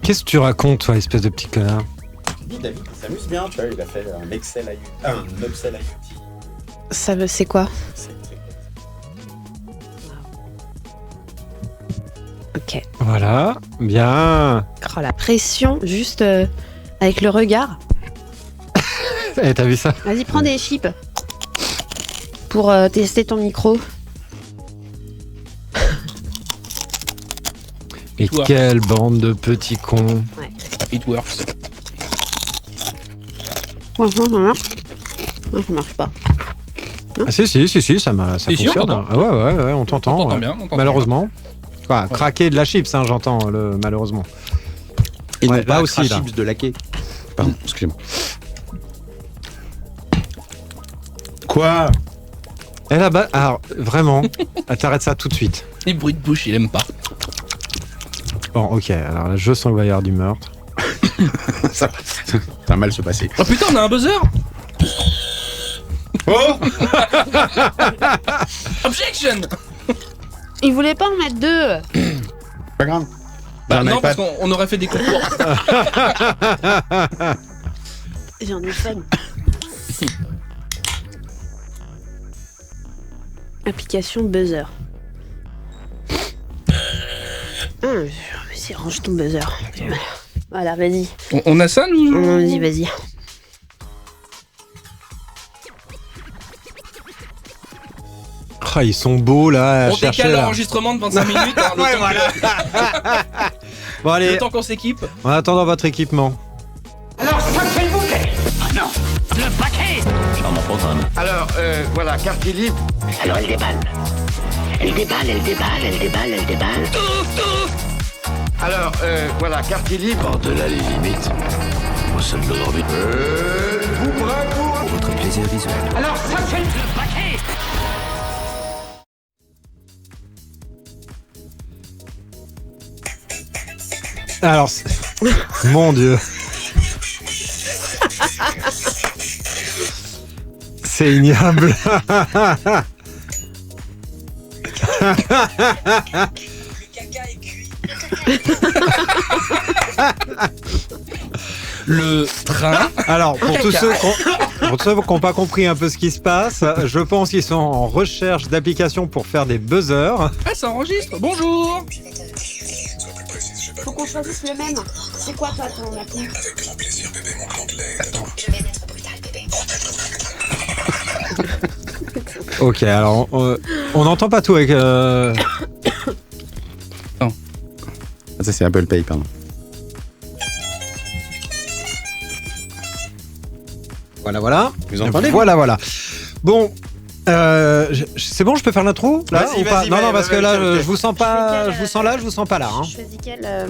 Qu'est-ce que tu racontes, toi, espèce de petit connard? David, il s'amuse bien, tu vois, il a fait un upsell IoT. C'est quoi? Ok. Voilà, bien. Oh, la pression, juste avec le regard. Eh, t'as vu ça? Vas-y, prends des chips pour tester ton micro. Et quelle bande de petits cons. Ouais. It works. Ouais, ça marche. Non, ça marche pas. Ah, si, ça T'es sûr, fonctionne. t'entends? Ah, ouais, on t'entend. On t'entend ouais. bien, on t'entend Malheureusement. Quoi, Ouais. craquer de la chips, hein, j'entends, malheureusement. Et Ouais, non pas là aussi, aussi, là. chips de laqué. Pardon, excusez-moi. Quoi? Et là-bas, alors, vraiment, t'arrêtes ça tout de suite. Les bruits de bouche, il aime pas. Bon, ok, alors là, je sens qu'il va y avoir du meurtre. Ça va mal se passer. Oh putain, on a un buzzer. Oh! Objection. Il voulait pas en mettre deux. Pas grave. Bah J'en non, avais parce pas- qu'on aurait fait des concours. J'en ai fun. Application buzzer. Vas-y, range ton buzzer. Voilà, vas-y. On a ça, nous? Vas-y. Ah, ils sont beaux, là, à On chercher, décale là. l'enregistrement de 25 minutes. Hein, le Ouais, temps voilà. Bon, le allez, temps qu'on s'équipe. en attendant votre équipement. Alors, ça c'est le bouquet. Ah non, le paquet. Charmant programme. Alors, voilà, quartier libre. Alors elle déballe. Elle déballe. Alors, voilà, quartier libre. Par-delà les limites, au sein de leur orbite. Pour votre plaisir visuel. Alors, ça c'est le paquet. Alors, mon Dieu. C'est ignoble. Le train. Alors, pour tous ceux qui n'ont pas compris un peu ce qui se passe, je pense qu'ils sont en recherche d'applications pour faire des buzzers. Ah, ça enregistre. Bonjour. Faut qu'on choisisse le même. C'est quoi toi ton appli? Ok, alors, on n'entend pas tout avec... Ah, ça, c'est Apple Pay, pardon. Voilà. Vous entendez? Voilà. Bon, c'est bon, je peux faire l'intro là Vas-y, ou pas? vas-y, Non, parce que là, vas-y. je vous sens pas, je vous sens là, je vous sens pas là. Hein. Je choisis quel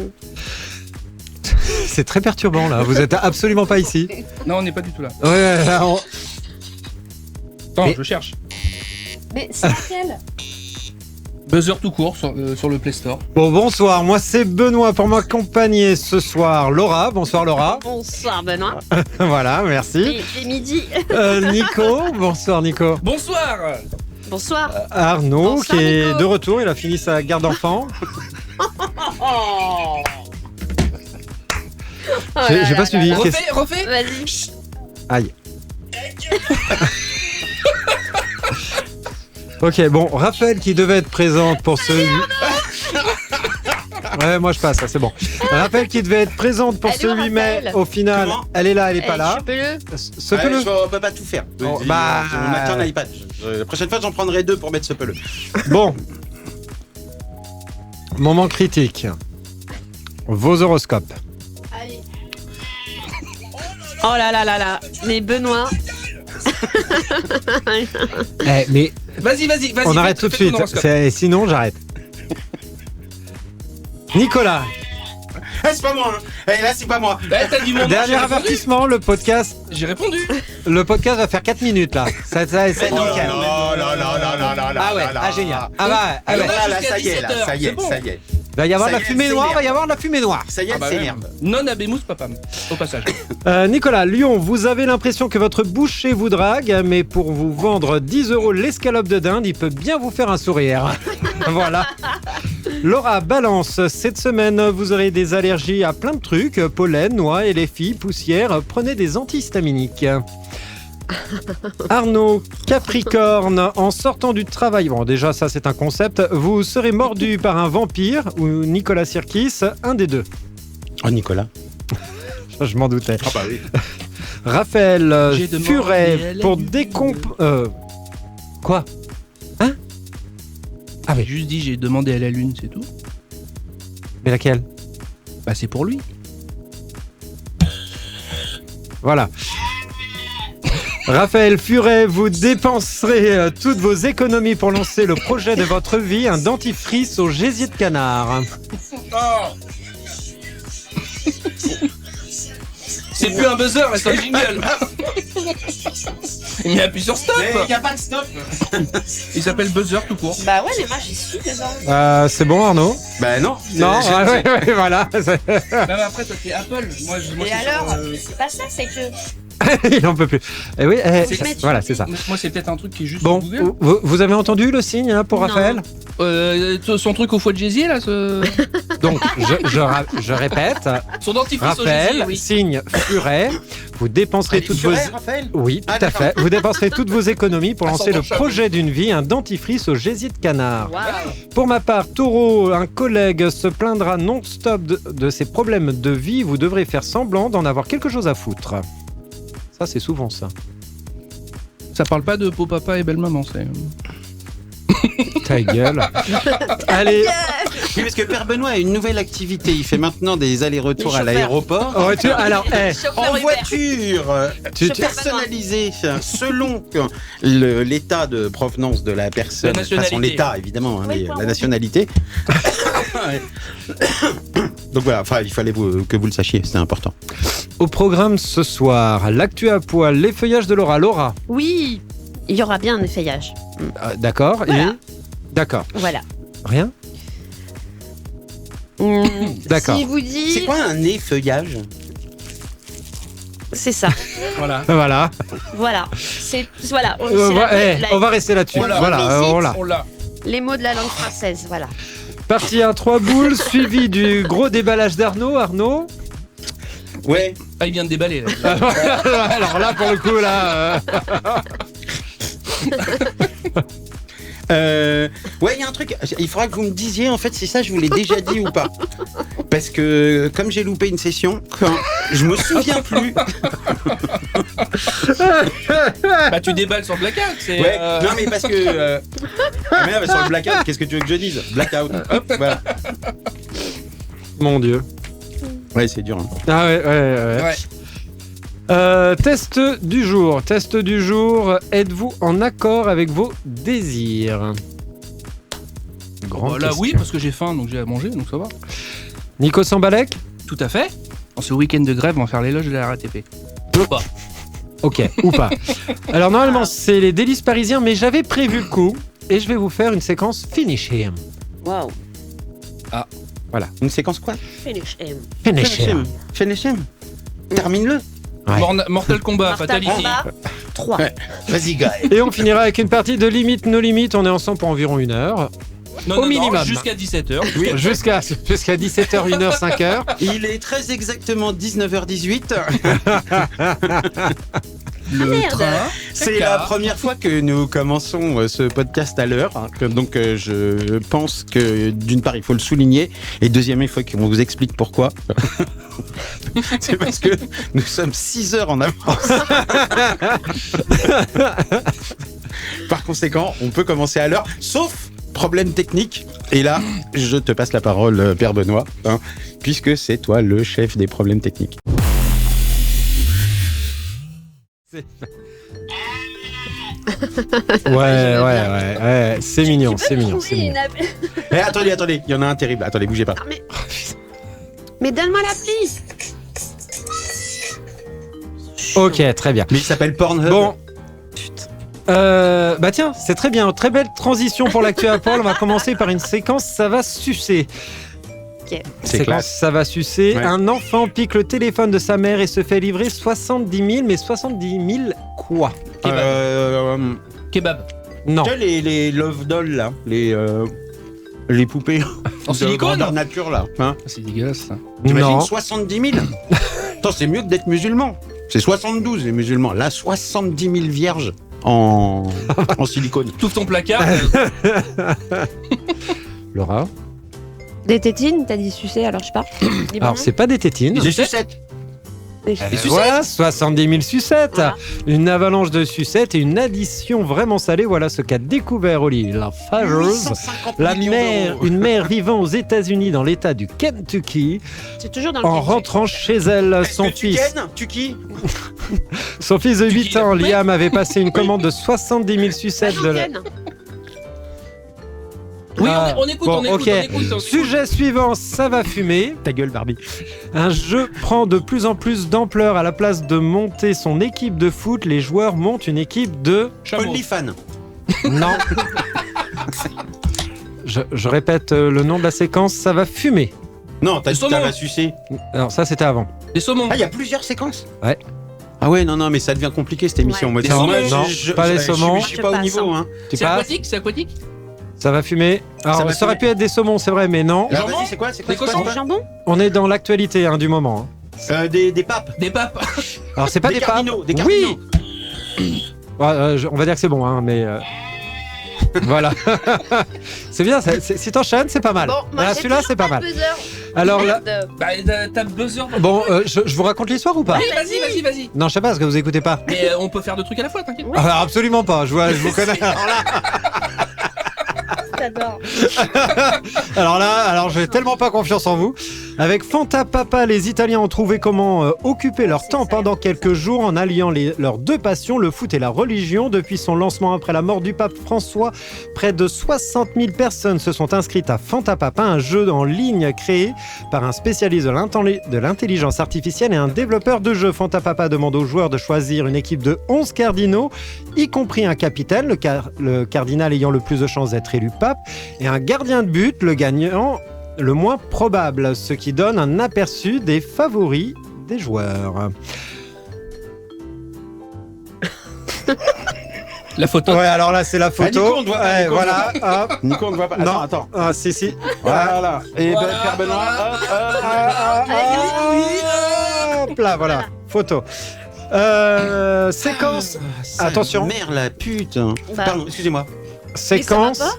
C'est très perturbant là. Vous êtes absolument pas ici. Non, on n'est pas du tout là. Ouais, là, Attends, Mais- je cherche. Mais c'est lequel? Buzzer tout court sur le Play Store. Bon, bonsoir. Moi, c'est Benoît pour m'accompagner ce soir. Laura, bonsoir Laura. Bonsoir Benoît. Voilà, merci. C'est midi. Nico, bonsoir Nico. Bonsoir. Bonsoir. Arnaud Bonsoir, qui est Nico. de retour. Il a fini sa garde d'enfant. J'ai pas suivi. Qu'est-ce- Refais. Vas-y. Aïe. Ok, bon, Raphaël qui devait être présente pour ce... Ouais, moi je passe, c'est bon. Raphaël qui devait être présente pour Elle est ce où, 8 mai Raphaël au final, Comment elle est là, elle est pas là. Chope-le. Ce que le... On peut pas tout faire. Oh, On bah- a qu'un iPad. La prochaine fois, j'en prendrai 2 pour mettre ce peu-le. Bon. Moment critique. Vos horoscopes. Allez. Oh là là là là. Mais Benoît. Mais Vas-y. on fais- arrête tout de fais suite, ton horoscope. sinon j'arrête. Nicolas, C'est pas moi, hein. Là, c'est pas moi. Eh, t'as dit mon nom, dernier j'ai répondu. avertissement, le podcast va faire 4 minutes là. Ça, c'est Oh nickel. là. Ah ouais, génial. Ah bah, Ah ouais. Là, Jusqu'à ça y est, 17 heures, ça y c'est est, bon. ça y est. Va y avoir Ça de y la est, fumée c'est noire, bien. va y avoir de la fumée noire. Ça y est, Ah bah c'est ouais. merde. Non abémus papam. Au passage. Nicolas, Lyon, vous avez l'impression que votre boucher vous drague, mais pour vous vendre 10 € l'escalope de dinde, il peut bien vous faire un sourire. Voilà. Laura, Balance, cette semaine, vous aurez des allergies à plein de trucs, pollen, noix, et les filles, poussière, prenez des antihistaminiques. Arnaud, Capricorne, en sortant du travail, bon déjà ça c'est un concept, vous serez mordu par un vampire ou Nicolas Sirkis, un des deux. Oh, Nicolas. Je m'en doutais. Ah bah oui. Raphaël, J'ai demandé Furet, à la pour lune. Quoi? Hein? Ah J'ai oui, juste dit j'ai demandé à la lune, c'est tout. mais laquelle? Bah c'est pour lui. Voilà. Raphaël Furet, vous dépenserez toutes vos économies pour lancer le projet de votre vie, un dentifrice au gésier de canard. C'est plus un buzzer, mais c'est un jingle. Il appuie sur stop. Mais y a pas de stop. Il s'appelle buzzer tout court. Bah ouais, mais moi j'y suis déjà. C'est bon Arnaud? Bah non. Non, ouais, voilà. Même après, toi t'es Apple. Moi, Et je suis alors, sur, c'est pas ça, c'est que. Il en peut plus. Eh oui, voilà, c'est ça. Moi, c'est peut-être un truc qui est juste Bon, sur Google. vous avez entendu le signe hein, pour Non. Raphaël? Son truc au foie de gésier, là, Donc, je répète, son dentifrice au Raphaël, gésier, oui. signe Furet, vous dépenserez toutes vos... Raphaël. Oui, tout Ah, à d'accord. fait. Vous dépenserez toutes vos économies pour Ah, lancer sans le manche à projet d'une vie, un dentifrice au gésier de canard. Waouh. Pour ma part, Taureau, un collègue se plaindra non-stop de ses problèmes de vie. Vous devrez faire semblant d'en avoir quelque chose à foutre. Ça, c'est souvent ça. Ça parle pas de beau papa et belle maman, c'est. Ta gueule. Allez, Oui, parce que Père Benoît a une nouvelle activité. Il fait maintenant des allers-retours à Les chauffeurs. l'aéroport. oh, alors, Chauffeur En Uber. voiture, tu- personnalisé selon l'état de provenance de la personne. La nationalité. Son état, évidemment, hein, Oui, point. la nationalité. Donc voilà, enfin, il fallait que vous le sachiez, c'est important. au programme ce soir, l'actu à poil, les feuillages de Laura. Laura, Oui, il y aura bien un effeuillage. d'accord. Voilà. Et d'accord. Voilà. Rien. D'accord. Si je vous dis. C'est quoi un effeuillage? C'est ça. Voilà. Voilà. Voilà. Voilà. On va rester là-dessus. Voilà. On l'a. Les mots de la langue française. Voilà. Partie à 3 boules, suivi du gros déballage d'Arnaud. Arnaud. Ouais. Ah, il vient de déballer, là. Alors là, pour le coup, là. Ouais, il y a un truc. Il faudra que vous me disiez en fait si ça je vous l'ai déjà dit ou pas. Parce que comme j'ai loupé une session, je me souviens plus. Bah, tu déballes sur Blackout, c'est. Ouais. Non mais parce que mais sur le blackout, qu'est-ce que tu veux que je dise? Blackout. Hop, voilà. Mon Dieu. Ouais, c'est dur. Hein. Ah ouais. Ouais. Test du jour. Test du jour. Êtes-vous en accord avec vos désirs? Grande Là, question. oui, parce que j'ai faim, donc j'ai à manger, donc ça va. Nico Sambalek? Tout à fait. En ce week-end de grève, on va faire l'éloge de la RATP. Ou pas. Ok, ou pas. Alors normalement, c'est les délices parisiens, mais j'avais prévu le coup. Et je vais vous faire une séquence finish him. Wow. Une séquence quoi? Finish him. Finish him. Finish him. Termine-le. Ouais. Mortal Kombat, Mortal Fatality. Kombat 3. Ouais. Vas-y, gars. Et on finira avec une partie de Limite No Limite. On est ensemble pour environ 1 heure. Non, Au minimum. jusqu'à 17h. Oui. Jusqu'à 17h, 1h, 5h. Il est très exactement 19h18. Le merde. train. C'est Caca. la première fois que nous commençons ce podcast à l'heure. Donc je pense que d'une part il faut le souligner et deuxième il faut qu'on vous explique pourquoi. C'est parce que nous sommes 6 heures en avance. Par conséquent, on peut commencer à l'heure, sauf problème technique. Et là, je te passe la parole, Père Benoît, puisque c'est toi le chef des problèmes techniques. Ouais. C'est mignon, c'est mignon. Eh, attendez, il y en a un terrible. Attendez, bougez pas. Mais donne-moi la prise. Ok, très bien. Mais il s'appelle Pornhub. Bon. Bah tiens, c'est très bien. Très belle transition pour l'actu à poil. On va commencer par une séquence, ça va sucer. Ok. C'est Séquence, classe. ça va sucer. Ouais. Un enfant pique le téléphone de sa mère et se fait livrer 70 000, mais 70 000 quoi? Kebab. Non. Tu sais, les Love Dolls, là, les Les poupées En silicone. grandeur nature, là. Hein. C'est dégueulasse ça. T'imagines Non. 70 000 Attends, c'est mieux que d'être musulman. C'est 72 les musulmans. Là, 70 000 vierges en silicone. T'ouvres ton placard. Laura. Des tétines, t'as dit sucer, alors je sais pas. Dis Alors, bon. c'est pas des tétines. Des sucettes. Des Voilà, 70 000 sucettes. Voilà. Une avalanche de sucettes et une addition vraiment salée. Voilà ce qu'a découvert Oli Lafarge. 850 La millions mère, d'euros. une mère vivant aux États-Unis dans l'État du Kentucky, C'est toujours dans le en Kentucky. rentrant chez elle, Est-ce son que tu fils, kennes Tu qui son fils de Tu 8 dis ans, la poupée Liam, avait passé une commande de 70 000 Bah, sucettes de la... Ken. Oui, Ah, on écoute, bon, on écoute, ok. on écoute. Sujet suivant, ça va fumer. Ta gueule, Barbie. Un jeu prend de plus en plus d'ampleur. À la place de monter son équipe de foot, les joueurs montent une équipe de... Chameau. OnlyFans. Non. Je répète le nom de la séquence, ça va fumer. Non, t'as dit Saumon. que t'avais sucé. Alors ça, c'était avant. Des saumons. Ah, il y a plusieurs séquences. Ouais. Ah ouais, non, mais ça devient compliqué cette émission. Ouais. Moi, Des moi, saumons. Non, pas les saumons. Je suis Je pas au passe, niveau. Hein. Tu C'est passes. aquatique, c'est aquatique. Ça va fumer. Alors, va ça aurait pu fumer. être des saumons, c'est vrai, mais non. Alors, Jambon. vas-y, c'est quoi Des c'est quoi cochons. Du jambon. On est dans l'actualité du moment. Des papes. Des papes. Alors, c'est pas Des des papes. cardinaux, des Oui. Ouais, on va dire que c'est bon, hein, mais voilà. C'est bien. Si t'enchaînes, c'est pas mal. Bon, moi, Ah, j'ai celui-là, toujours c'est pas de mal. buzzer. Alors là, Merde. Bah, t'as buzzer. bon, je vous raconte l'histoire ou pas? Allez, vas-y. Non, je sais pas, parce que vous écoutez pas. Mais on peut faire deux trucs à la fois, t'inquiète. Ah, absolument pas. Je vous connais. J'adore. Alors j'ai tellement pas confiance en vous. Avec Fanta Papa, les Italiens ont trouvé comment occuper leur temps pendant quelques jours en alliant leurs deux passions, le foot et la religion. Depuis son lancement après la mort du pape François, près de 60 000 personnes se sont inscrites à Fanta Papa, un jeu en ligne créé par un spécialiste de l'intelligence artificielle et un développeur de jeux. Fanta Papa demande aux joueurs de choisir une équipe de 11 cardinaux, y compris un capitaine, le cardinal ayant le plus de chances d'être élu pape, et un gardien de but, le gagnant le moins probable, ce qui donne un aperçu des favoris des joueurs. La photo. Ouais, alors là, c'est la photo. Nico, on te voit pas, Ouais, Nico, voilà. Hop. Nico, on ne voit pas. Non. Attends. Ah, si. Voilà. Et Voilà, Père Benoît. voilà. Hop là, voilà. Photo. Séquence. Attention. Merde, la pute. Bah. Pardon, excusez-moi. Séquence. Mais ça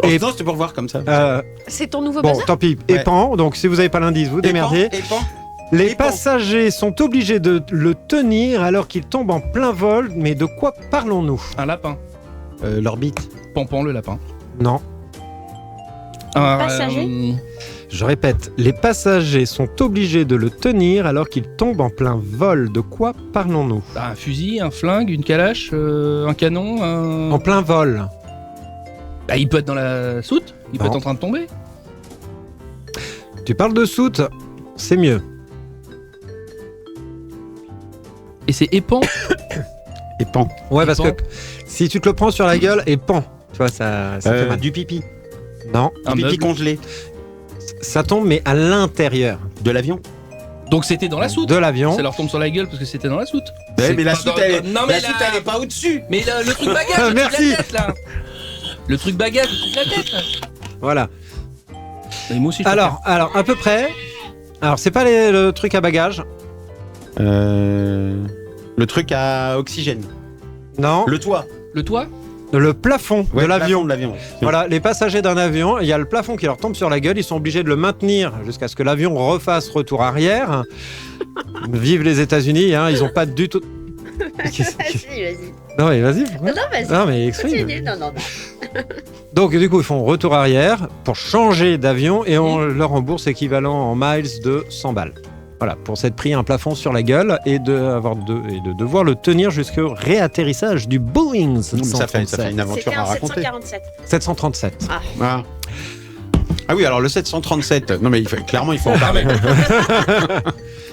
Et Et- non, c'était pour voir comme ça. C'est ton nouveau Bon, buzzer. tant pis. Ouais. Épan. Donc, si vous n'avez pas l'indice, vous démerdez. Épan. Les Épan. passagers sont obligés de le tenir alors qu'il tombe en plein vol. Mais de quoi parlons-nous? Un lapin. L'orbite. Pompon le lapin. Non. Un Passager. Je répète, les passagers sont obligés de le tenir alors qu'il tombe en plein vol. De quoi parlons-nous? Un fusil, un flingue, une calache, un canon, un... En plein vol. Bah, il peut être dans la soute, il peut Non. être en train de tomber. Tu parles de soute, c'est mieux. Et c'est épant. Épan. Ouais, parce que Épan. si tu te le prends sur la gueule, et pan. Tu vois, ça fait mal. Du pipi. Non, Un Du pipi meuble. congelé. ça tombe, mais à l'intérieur De l'avion. Donc c'était dans la soute. de l'avion. Ça leur tombe sur la gueule parce que c'était dans la soute. Ouais, C'est mais la pas soute, dans- elle, non, mais la la- soute, elle est pas au-dessus. Mais le truc bagage, le Merci. truc de la tête là. Le truc bagage, le truc de la tête là. Voilà. Mais moi aussi je Alors, à peu près. Alors, c'est pas le truc à bagages. Le truc à oxygène. Non. Le toit. préfère. Le toit. Le plafond Ouais, de l'avion. plafond de l'avion. Voilà, les passagers d'un avion, il y a le plafond qui leur tombe sur la gueule, ils sont obligés de le maintenir jusqu'à ce que l'avion refasse retour arrière. Vive les États-Unis, hein, ils ont pas du tout. Vas-y, vas-y. Non mais vas-y. Non, vas-y. Non mais exprime. Continue. Non. Donc du coup ils font retour arrière pour changer d'avion et on leur rembourse équivalent en miles de 100 balles. Voilà, pour s'être pris un plafond sur la gueule et de devoir le tenir jusqu'au réatterrissage du Boeing Non, mais ça fait 737. une aventure C'était à un raconter. 747. 737. Ah. Ah oui, alors le 737. Non, mais clairement, il faut en parler.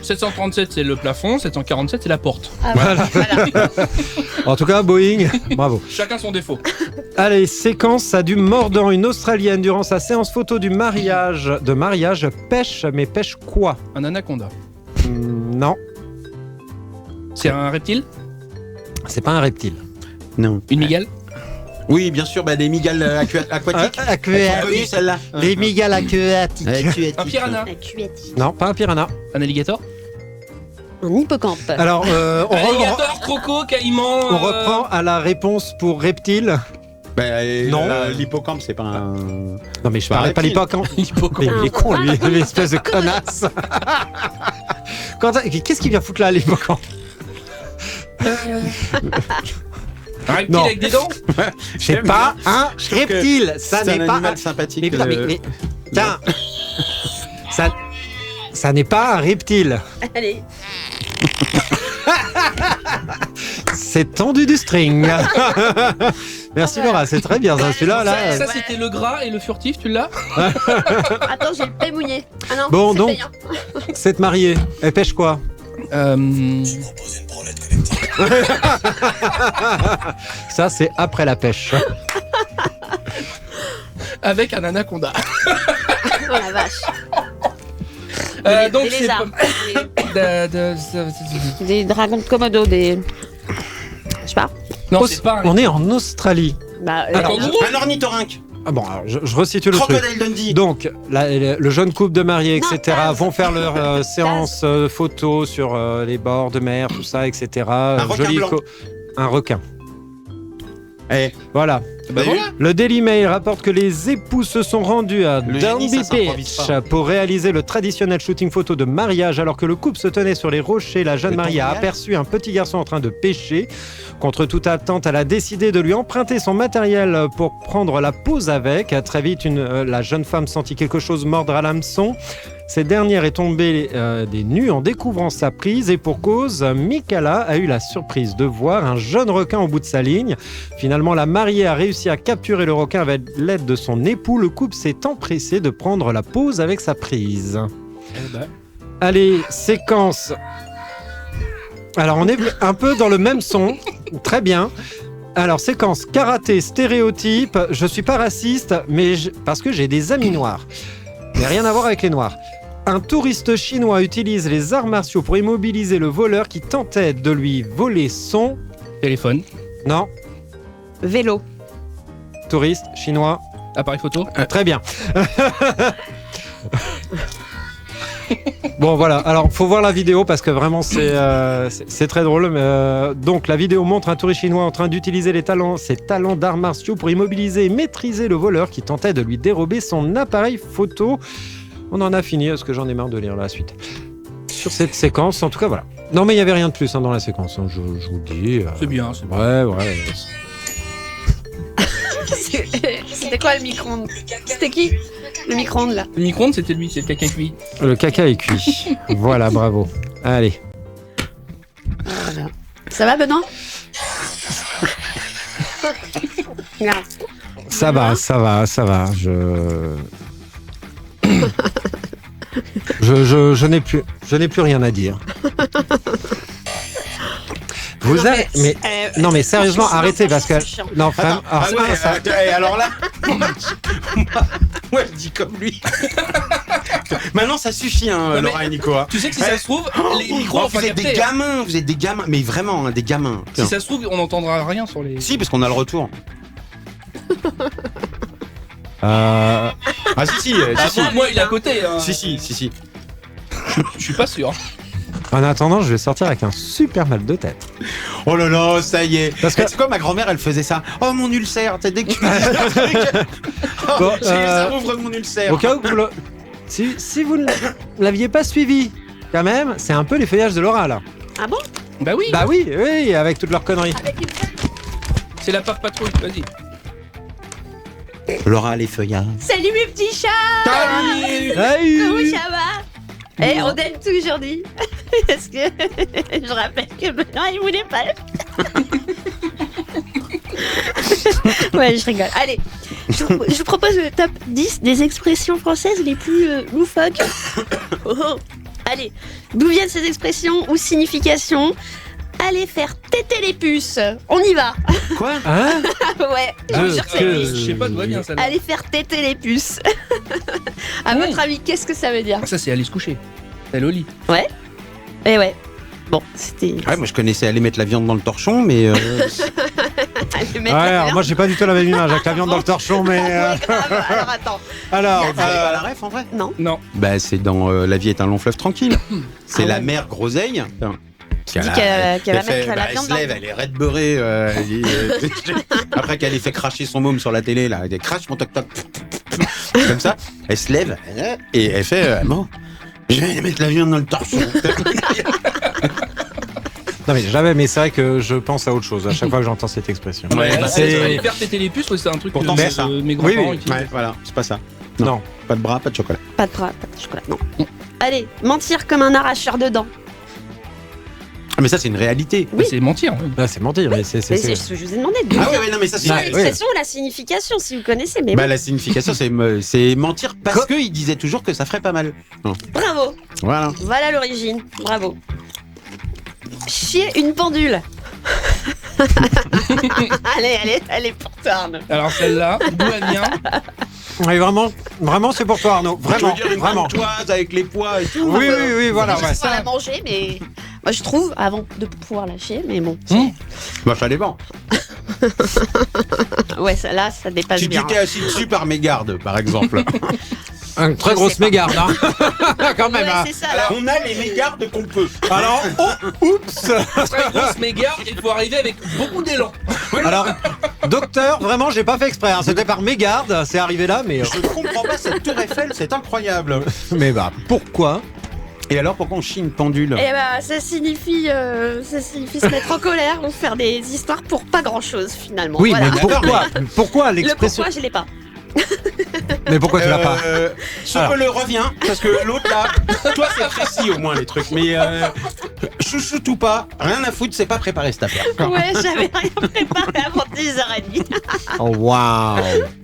737 c'est le plafond, 747 c'est la porte. Ah, voilà. En tout cas, Boeing, bravo. Chacun son défaut. Allez, séquence à du mordant. Une Australienne, durant sa séance photo de mariage, pêche, mais pêche quoi? Un anaconda. Non, C'est un reptile. c'est pas un reptile. Non. Une migale. Oui, bien sûr, des migales aquatiques. Elles sont connues, celles-là. Les migales aquatiques. Un piranha. Un cuetti. Non, pas un piranha. Un alligator. Un hippocampe. Alors, Alligator, croco, caïman. on reprend à la réponse pour reptile. Non. L'hippocampe, c'est pas un. Non, mais je Pas parlais pas reptile. l'hippocampe. Hippocampe. Mais il est con, lui, l'espèce de connasse. Qu'est-ce qu'il vient foutre là, l'hippocampe? Un reptile Non. avec des dents. C'est pas un trouve que reptile. Ça C'est n'est un pas animal un. sympathique. Mais putain, mais tiens. Ça n'est pas un reptile. Allez. C'est tendu du string. Merci Laura, c'est très bien ça. Celui-là, là. Ça, c'était le gras et le furtif, tu l'as? Attends, j'ai le paix mouillé. Ah non, Bon, c'est donc. payant. C'est mariée. Elle pêche quoi? Ça, c'est après la pêche. Avec un anaconda. Oh la vache. Donc des c'est lézards. Des dragons de Komodo, des. Je sais pas. Non, c'est pas un. On est en Australie. Bah, Alors, Un ornithorynque. Ah bon, alors, je resitue le truc. Crocodile Dundee. Donc, le jeune couple de mariés, Non, etc., Taz. vont faire leur séance photo sur les bords de mer, tout ça, etc. Un requin blanc. Un requin. Eh, Voilà. Bah voilà. Le Daily Mail rapporte que les époux se sont rendus à Le génie, Dundee ça s'improvise Beach pas. pour réaliser le traditionnel shooting photo de mariage. Alors que le couple se tenait sur les rochers, la jeune Le mariée a mariage aperçu un petit garçon en train de pêcher. Contre toute attente, elle a décidé de lui emprunter son matériel pour prendre la pose avec. Très vite, la jeune femme sentit quelque chose mordre à l'hameçon. Cette dernière est tombée des nues en découvrant sa prise et pour cause, Mikala a eu la surprise de voir un jeune requin au bout de sa ligne. Finalement, la mariée a réussi à capturer le requin avec l'aide de son époux. Le couple s'est empressé de prendre la pose avec sa prise. Allez, séquence. Alors, on est un peu dans le même son. Très bien. Alors, séquence karaté, stéréotype. Je suis pas raciste, mais parce que j'ai des amis noirs. Mais rien à voir avec les noirs. Un touriste chinois utilise les arts martiaux pour immobiliser le voleur qui tentait de lui voler son... Téléphone. Non, vélo. touriste chinois. Appareil photo. Très bien. Bon voilà, alors faut voir la vidéo parce que vraiment c'est très drôle. Donc la vidéo montre un touriste chinois en train d'utiliser ses talents d'arts martiaux pour immobiliser et maîtriser le voleur qui tentait de lui dérober son appareil photo. On en a fini parce que j'en ai marre de lire la suite. Sur cette séquence, en tout cas voilà. Non mais il n'y avait rien de plus dans la séquence, je vous le dis. C'est bien, c'est bien. Ouais. C'était quoi le micro-ondes? C'était qui? Le micro-ondes là. Le micro-ondes, c'était lui, c'est le caca cuit. Le caca est cuit. Voilà, bravo. Allez. Voilà. Ça va Benoît? Regarde. Ça va. Je n'ai plus rien à dire. Vous avez... Mais... Non mais sérieusement, arrêtez parce que... Non, vraiment... alors là, moi je dis comme lui. Maintenant ça suffit, hein, mais- Laura et Nico. Hein. Tu sais que si ça se trouve, les micros Oh, vont pas vous êtes capter. vous êtes des gamins, mais vraiment, hein, des gamins. Si ça se trouve, on n'entendra rien sur les. Si, parce qu'on a le retour. Euh, Ah si, Ah bon, moi, il est à côté. Hein. si. Je suis pas sûr. En attendant, je vais sortir avec un super mal de tête. Oh là là, ça y est. Parce que- C'est quoi, ma grand-mère, elle faisait ça. Oh mon ulcère, t'as dès que tu me dis un truc. Oh, Bon, ça rouvre mon ulcère. Au cas où vous si vous ne l'aviez pas suivi, quand même, c'est un peu les feuillages de Laura là. Ah bon? Bah oui, Bah oui, avec toutes leurs conneries. Avec une feuille. c'est la pape patrouille, vas-y. Laura, les feuillards. Salut mes petits chats! Hey Comment ça va? Eh, on donne tout aujourd'hui. Parce que je rappelle que Benoît, il voulait pas. Ouais, je rigole. Allez, je vous propose le top 10 des expressions françaises les plus loufoques. Oh, oh. Allez, d'où viennent ces expressions ou significations? Allez faire téter les puces. On y va. Quoi? Hein? Ouais, je vous jure que c'est oui. Je sais pas d'où elle vient ça. Allez faire téter les puces. À votre avis, qu'est-ce que ça veut dire? Ça, c'est aller se coucher. Elle au lit. Eh ouais. Bon, c'était. Ouais, moi je connaissais aller mettre la viande dans le torchon, mais Le mec, Ouais, la alors moi j'ai pas du tout la même image avec la viande dans le torchon, mais. Ouais, grave. Alors attends. Alors, Vous avez pas la ref en vrai? Non. Non. Bah c'est dans La vie est un long fleuve tranquille. C'est Ah la ouais. mère Groseille. Qui Dit qu'elle va mettre la elle viande se dans lève, le- elle est raide beurrée. Après qu'elle ait fait cracher son môme sur la télé, là, elle crache mon toc-toc. Comme ça, elle se lève et elle fait bon, je vais mettre la viande dans le torchon. non mais jamais, mais c'est vrai que je pense à autre chose à chaque fois que j'entends cette expression. Ouais, bah, c'est- Aller faire péter les puces, c'est un truc Pourtant, que c'est ça. mes Oui, grands-parents oui. utilisent. Ouais, voilà, c'est pas ça. Non. Pas de bras, pas de chocolat. Pas de bras, pas de chocolat, non. Allez, mentir comme un arracheur de dents. Ah, mais ça, c'est une réalité. Oui. C'est mentir. Oui. Là, c'est mentir, mais c'est. Mais c'est ce que je vous ai demandé. De Ah dire. ouais, non, mais ça, c'est Ah, La oui. l'expression, la signification, si vous connaissez. Mais Bah, la signification, c'est mentir parce qu'il disait toujours que ça ferait pas mal. bravo. Voilà. Voilà l'origine. Bravo. Chier une pendule. allez pour toi, Arnaud. Alors celle-là, d'où elle vient? Oui, vraiment, c'est pour toi, Arnaud. Je veux Vraiment, dire une vraiment. toise avec les poids et tout. Oui, voilà. Juste Ouais. pour la manger, mais moi je trouve avant de pouvoir lâcher, mais bon. Bah, ça dépend. Ouais, ça là, ça dépasse Si tu bien. t'es assis dessus par mégarde, par exemple. Une très Je grosse sais pas. mégarde, hein. Quand même. Ouais, hein. c'est ça là. On a les mégardes qu'on peut. Alors, oups. Très grosse mégarde, il faut arriver avec beaucoup d'élan. Alors, docteur, vraiment, j'ai pas fait exprès. Hein. C'était par mégarde, c'est arrivé là, mais. Je ne comprends pas cette tour Eiffel, c'est incroyable. Mais bah, pourquoi? Et alors, pourquoi on chie une pendule? Eh bah, ça signifie se mettre en colère ou faire des histoires pour pas grand chose finalement. Oui, Voilà. mais pourquoi? Pourquoi Le l'expression? pourquoi, je l'ai pas. Mais pourquoi tu l'as pas? Le revient, parce que l'autre là, toi c'est précis au moins les trucs, mais chouchoute ou pas, rien à foutre, c'est pas préparé cette affaire. Ouais, j'avais rien préparé avant 10h30. Oh, waouh.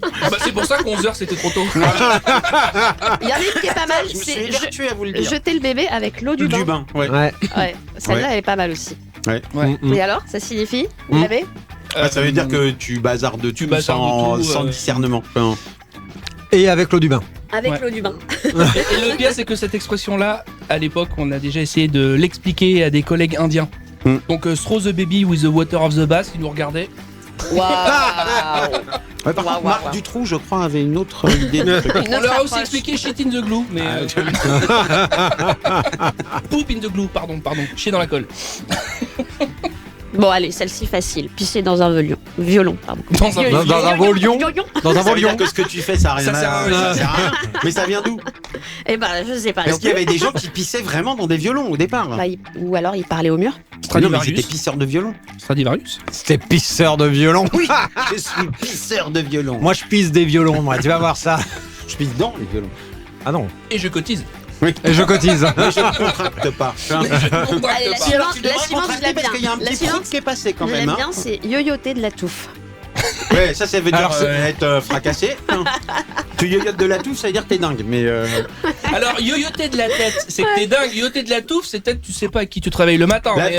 Bah, c'est pour ça qu'11h c'était trop tôt. Il y en a une qui est pas mal, Je me suis c'est évertué à vous le dire. jeter le bébé avec l'eau du bain. ouais. Ouais. Ouais, celle-là Ouais. elle est pas mal aussi. Ouais. Et alors, ça signifie Vous Mm. l'avez Ah, ça veut dire que tu bazardes de tout bazardes sans de tout, discernement. Enfin, Et avec l'eau du bain. Avec Ouais. l'eau du bain. Et le pire, c'est que cette expression-là, à l'époque, on a déjà essayé de l'expliquer à des collègues indiens. Donc, throw the baby with the water of the bath, ils nous regardaient. Waouh. ouais, par contre, Marc Dutroux, je crois, avait une autre idée de truc. Une On autre leur a aussi approche. expliqué shit in the glue, mais. Poop in the glue, pardon, chier dans la colle. Bon, allez, celle-ci facile. Pisser dans un violon. Pardon. Dans un Dans un volion. Dans un Ça veut volion. dire que ce que tu fais, ça a rien Ça sert à rien. ça sert à rien. Mais ça vient d'où? Eh ben, je sais pas. Est-ce non qu'il y plus. avait des gens qui pissaient vraiment dans des violons au départ? Bah, ou alors il parlait au mur. Non, mais ils Stradivarius. étaient pisseurs de violon. Stradivarius. C'était pisseur de violon. Oui, je suis pisseur de violon. Moi, je pisse des violons, moi. Tu vas voir ça. Je pisse dans les violons. Ah non. Et je cotise. Et je cotise. Mais je ne contracte pas. Allez, la Si, alors suivante, tu la devrais suivante, je contracter l'aime parce bien. qu'il y a un La petit suivante, truc qui est passé quand je même. l'aime hein. bien, c'est yoyoter de la touffe. Ouais, ça veut dire Alors, être fracassé. Tu yoyotes de la touffe, ça veut dire que t'es dingue. Mais Alors, yoyoter de la tête, c'est que t'es dingue. Yoyoter de la touffe, c'est peut-être tu sais pas à qui tu travailles le matin. La mais,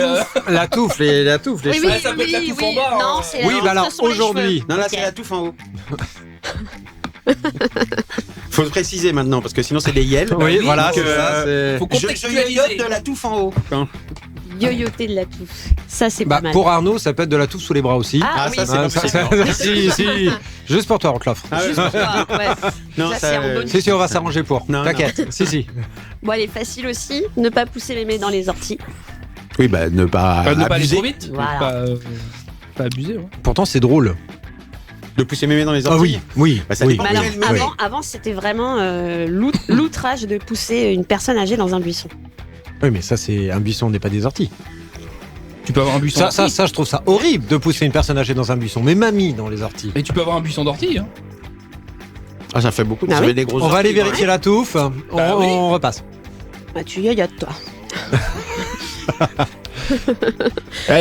La touffe, les Oui, cheveux. oui, ça peut être la oui, touffe oui. en bas, Non, hein. c'est Oui, bah alors ce sont les aujourd'hui. cheveux. non, là Ok. c'est la touffe en haut. Faut se préciser maintenant parce que sinon c'est des yels. Oui, oui, voilà, donc, c'est ça. c'est- faut Je contextualiser. yoyote de la touffe en haut. Yoyoter de la touffe. Ça, c'est Bah, pas mal. pour Arnaud, ça peut être de la touffe sous les bras aussi. Ah, Ah, oui, ça, c'est Ah, pas ça, possible. si. Juste pour toi, on te l'offre. Ah, ouais. Juste pour toi, ouais. Non, Ça, ça, c'est en bonus. Si, on va s'arranger pour. Non, T'inquiète. Si. Bon, elle est facile aussi. Ne pas pousser les mains dans les orties. Oui, bah ne pas Ne pas aller abuser. trop vite. Voilà. Pas abuser. Ouais. Pourtant, c'est drôle. De pousser mes mains dans les Ah orties. oui. Bah, ça oui. dépend. Mais alors, oui, oui. avant c'était vraiment l'outrage de pousser une personne âgée dans un buisson. Oui, mais ça, c'est un buisson, n'est pas des orties. Tu peux avoir un buisson Ça, d'ortie. je trouve ça horrible de pousser une personne âgée dans un buisson. Mais mamie dans les orties. Mais tu peux avoir un buisson d'ortie. Hein. Ah, ça fait beaucoup. Ah Ça oui. fait des grosses On va aller orties, vérifier la touffe. Bah oui. On repasse. Bah, tu yoyotes, toi.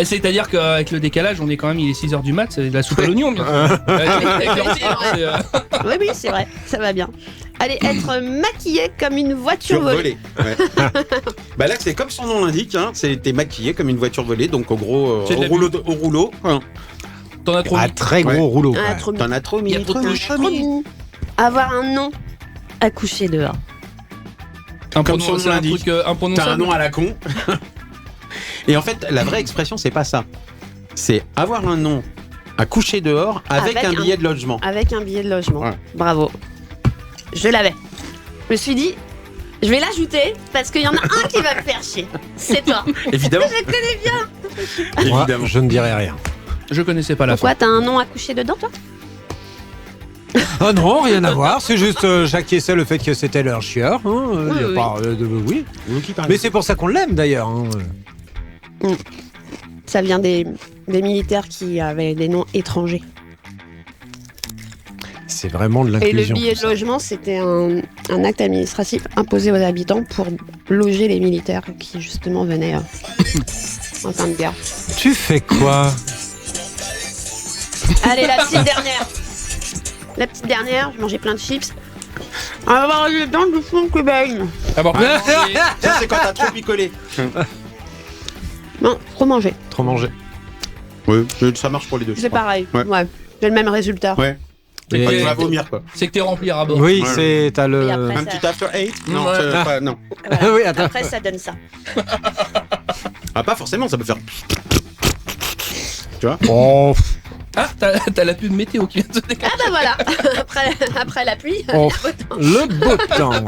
C'est-à-dire qu'avec le décalage, on est quand même, il est 6h du mat, c'est de la soupe à l'oignon. Bien sûr. Avec l'ortie, hein, c'est, Oui, c'est vrai, ça va bien. Allez, être maquillé comme une voiture volée. volée. Ouais. Bah là, c'est comme son nom l'indique. Hein, t'es maquillé comme une voiture volée, donc au gros, C'est de au la rouleau. Hein. T'en as trop Ah, mis. très gros Ouais. rouleau. Ah, ouais. trop T'en as trop mis. Il y a trop de couches. Trop mignon. Avoir un nom à coucher dehors. Comme son nom C'est un l'indique. truc T'as un imprononçable. nom à la con. Et en fait, la vraie expression, c'est pas ça. C'est avoir un nom À coucher dehors avec un billet de logement. Avec un billet de logement. Ouais. Bravo. Je l'avais. Je me suis dit, je vais l'ajouter parce qu'il y en a un qui va me faire chier. C'est toi. Évidemment. Je le connais bien. Moi, Évidemment. je ne dirai rien. Je connaissais pas la fin. Pourquoi t'as un nom à coucher dedans, toi? Ah non, rien à voir. C'est juste j'acquiesçais le fait que c'était leur chieur. Hein. Y a Oui. pas, oui. Lucky, par Mais exemple. c'est pour ça qu'on l'aime d'ailleurs. Hein. Ça vient des militaires qui avaient des noms étrangers. C'est vraiment de Et le l'inclusion. billet de logement, c'était un acte administratif imposé aux habitants pour loger les militaires qui justement venaient en temps de guerre. Tu fais quoi? Allez, la petite dernière. La petite dernière, je mangeais plein de chips. Avoir les dents du fond que baigne. D'abord, Ça, c'est quand t'as trop picolé. Non, trop manger. Trop manger. Oui, ça marche pour les deux. je C'est crois. pareil. Ouais. Ouais. J'ai le même résultat. Ouais. Et- Tu vas vomir, quoi. c'est que t'es rempli à bord. Oui, Ouais. c'est. T'as le. Et après, Un ça- petit after 8 Non, Ouais. c'est pas, non. Voilà. Oui, attends. Après, ça donne ça. Ah, pas forcément, ça peut faire. Oh, Ah, t'as la pub météo qui vient de se déclencher. Ah bah voilà. après la pluie. oh, le beau temps.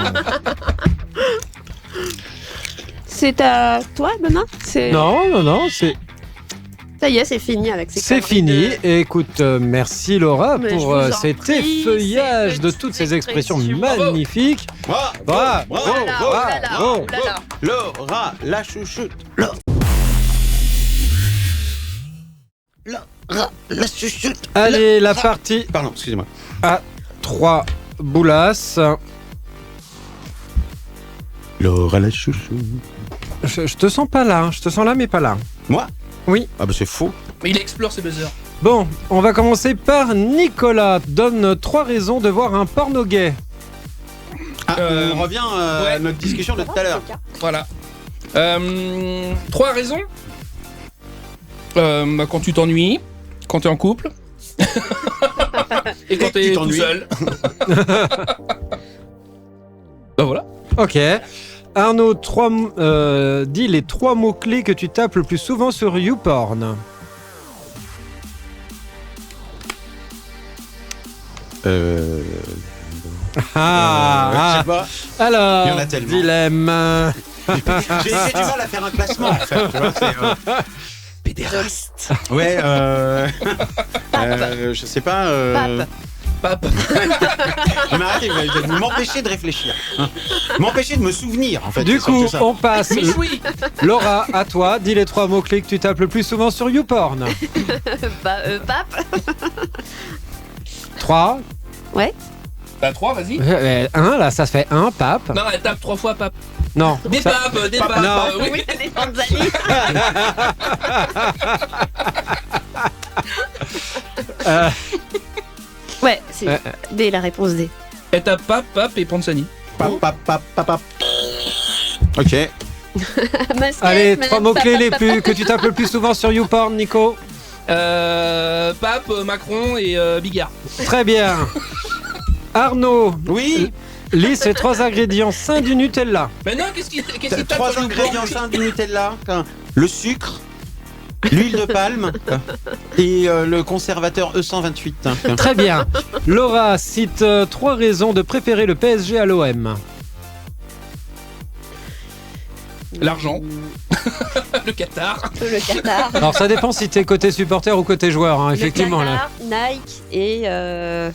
C'est à toi, Benoît? Non, c'est. Ça y est, c'est fini avec ces C'est conneries fini. de- Et écoute, merci Laura Mais je pour vous en cet prie, effeuillage ces de petites toutes ces expressions expressions. magnifiques. Bravo, Bravo, Oh là là, oh là là, bravo. oh là là. Laura, la chouchoute. La chouchoute. Allez, la partie Pardon, excusez-moi. à 3 boulasses. Laura, la chouchoute. Je te sens pas là, hein. Je te sens là, mais pas là. Moi? Oui. Ah, bah c'est faux. Mais il explore ses buzzers. Bon, on va commencer par Nicolas. Donne 3 raisons de voir un porno gay. Ah, Euh, on revient ouais. à notre discussion de tout à l'heure. Voilà. 3 raisons. Bah, quand tu t'ennuies, quand t'es en couple, et quand que tu t'es tout t'ennuies. seul. Bah voilà. Ok. Arnaud, dis les 3 mots-clés que tu tapes le plus souvent sur YouPorn. Je sais pas. Alors, Il y en a tellement. dilemme. J'ai du mal à faire un classement en fait. Tu vois, c'est, Pédéraste. Ouais, je sais pas. Pape. Je vais arrêter, vous m'empêchez de réfléchir. Hein. M'empêchez de me souvenir en fait. Du c'est surtout coup, ça. on passe. Mais oui. Laura, à toi. Dis les 3 mots-clés que tu tapes le plus souvent sur YouPorn. Pape. 3. T'as 3, vas-y. 1, là, ça se fait 1, pape. Non, elle tape 3 fois pape. Non. Des ça- papes, des papes. Non. Oui. Oui, les Tanzanie. Euh, Ouais, c'est D, la réponse D. Elle tape pape et Panzani. Pap. Ok. allez, 3 mots-clés que tu tapes le plus souvent sur YouPorn, Nico. Pape, Macron et Bigard. Très bien. Arnaud, Oui. lis ces 3 ingrédients sains du Nutella. Mais non, qu'est-ce qu'il tape 3 sur ingrédients YouPorn sains du Nutella. Le sucre, l'huile de palme et le conservateur E128. Très bien. Laura, cite 3 raisons de préférer le PSG à l'OM. L'argent. Le Qatar. Le Qatar. Alors ça dépend si t'es côté supporter ou côté joueur, hein, effectivement. Le Là. Qatar, Nike et je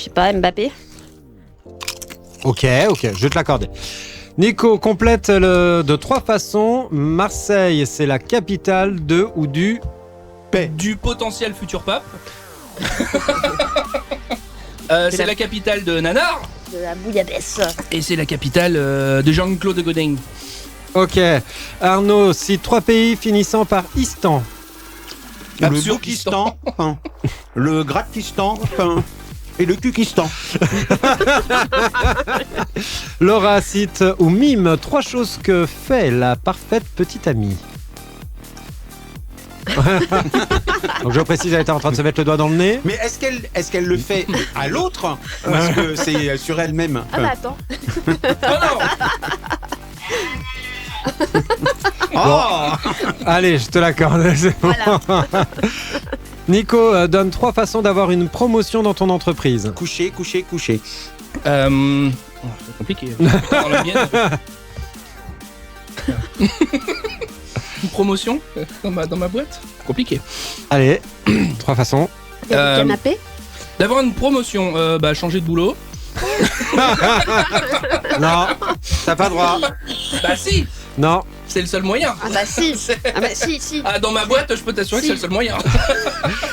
sais pas, Mbappé. Ok, je vais te l'accorder. Nico, complète de 3 façons. Marseille, c'est la capitale de ou du... Du potentiel futur pape. C'est la capitale de Nanar. De la bouillabaisse. Et c'est la capitale de Jean-Claude Godin. Ok. Arnaud, cite 3 pays finissant par Istan. Le Absurdistan. Boukistan, le Gratistan et le Kukistan. Laura, cite ou mime 3 choses que fait la parfaite petite amie. Donc je précise, elle était en train de se mettre le doigt dans le nez. Mais est-ce qu'elle le fait à l'autre ou est-ce que c'est sur elle-même? Ah bah attends. Oh non. Oh Allez, je te l'accorde. C'est bon. Voilà. Nico, donne 3 façons d'avoir une promotion dans ton entreprise. Coucher. C'est compliqué. Dans la mienne. Une promotion dans ma boîte. Compliqué. Allez, 3 façons. Il y a le canapé. D'avoir une promotion, changer de boulot. Non, t'as pas droit. Bah si, Non. c'est le seul moyen. Ah bah si. Si. Ah, dans ma boîte, je peux t'assurer que c'est le seul moyen.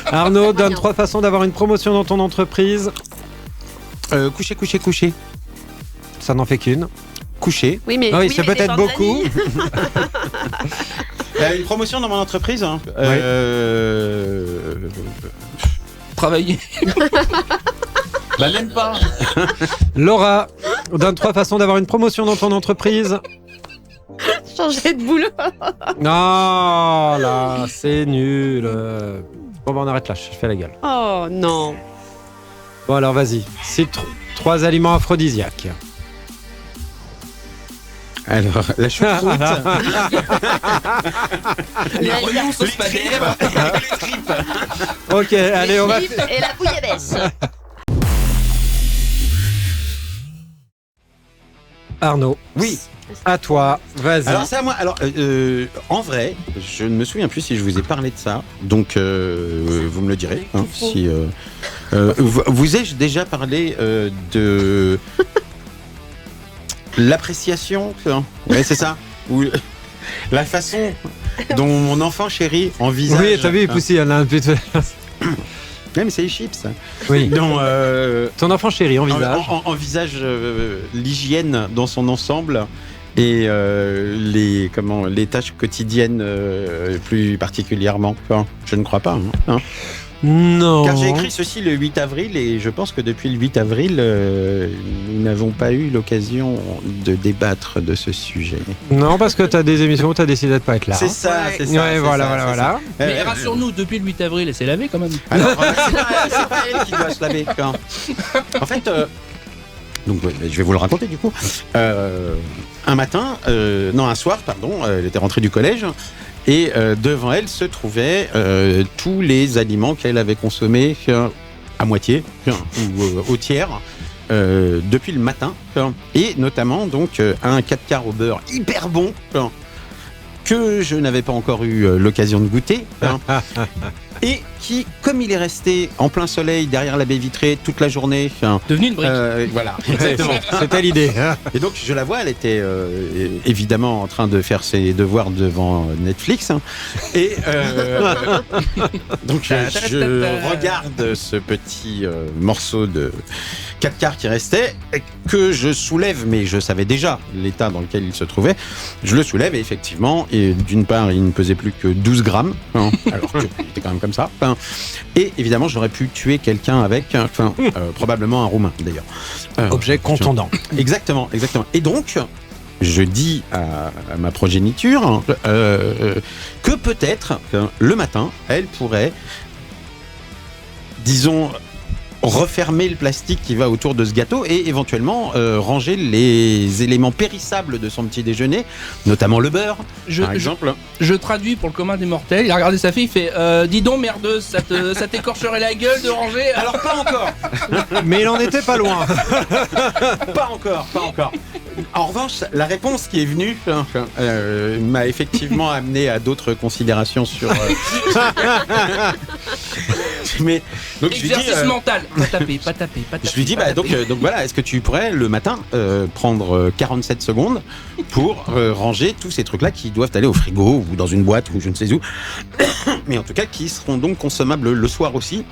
Arnaud, donne 3 façons d'avoir une promotion dans ton entreprise. Coucher. Ça n'en fait qu'une. Coucher. Oui, mais Oui, c'est mais peut-être les beaucoup. Une promotion dans mon entreprise. Hein. Travailler. Bah même pas. Laura, donne 3 façons d'avoir une promotion dans ton entreprise. changer de boulot. Non, là, c'est nul. Bon, bah, on arrête là, je fais la gueule. Oh non. Bon, alors, vas-y. C'est 3 aliments aphrodisiaques. Alors, la choucroute. Les rognons sauce madère. Les tripes. Ok, allez, on va... Et la bouillabaisse. Arnaud. Oui. À toi, vas-y. Alors ça, moi, en vrai, je ne me souviens plus si je vous ai parlé de ça, donc vous me le direz. Hein, si vous ai-je déjà parlé de l'appréciation, ouais, c'est ça, ou la façon dont mon enfant chéri envisage. Oui, t'as vu, il poussait, elle a un peu de... Ouais, mais c'est les chips. Oui. Donc, Ton enfant chéri envisage. envisage l'hygiène dans son ensemble. Et les tâches quotidiennes plus particulièrement. Enfin, je ne crois pas. Hein. Non. Car j'ai écrit ceci le 8 avril et je pense que depuis le 8 avril, nous n'avons pas eu l'occasion de débattre de ce sujet. Non, parce que t'as des émissions où t'as décidé de pas être là. C'est ça, c'est ça. Ouais, c'est voilà, ça, voilà, c'est voilà. ça. Mais rassure-nous, depuis le 8 avril, elle s'est lavée quand même. Alors, c'est pas elle qui doit se laver. Hein. En fait, donc je vais vous le raconter du coup. Un soir, elle était rentrée du collège et devant elle se trouvaient tous les aliments qu'elle avait consommés à moitié ou au tiers depuis le matin et notamment donc un 4 quarts au beurre hyper bon que je n'avais pas encore eu l'occasion de goûter. Et qui, comme il est resté en plein soleil derrière la baie vitrée toute la journée, Devenu une brique. voilà, exactement. C'était l'idée. Et donc je la vois, elle était évidemment en train de faire ses devoirs devant Netflix. Et donc je regarde ce petit morceau de 4 quarts qui restait, que je soulève, mais je savais déjà l'état dans lequel il se trouvait. Je le soulève et effectivement, et d'une part, il ne pesait plus que 12 grammes, alors qu'il était quand même comme ça. Et évidemment, j'aurais pu tuer quelqu'un avec, probablement un Roumain d'ailleurs. Objet contondant. Exactement. Et donc, je dis à ma progéniture que peut-être le matin, elle pourrait, disons, refermer le plastique qui va autour de ce gâteau et éventuellement ranger les éléments périssables de son petit déjeuner, notamment le beurre, par exemple. Je traduis pour le commun des mortels. Il a regardé sa fille, il fait dis donc merdeuse, ça t'écorcherait la gueule de ranger. Alors pas encore. Mais il en était pas loin. Pas encore. En revanche, la réponse qui est venue m'a effectivement amené à d'autres considérations sur. Mais donc exercice mental. Pas taper. Je lui dis donc voilà, est-ce que tu pourrais le matin prendre 47 secondes pour ranger tous ces trucs-là qui doivent aller au frigo ou dans une boîte ou je ne sais où, mais en tout cas qui seront donc consommables le soir aussi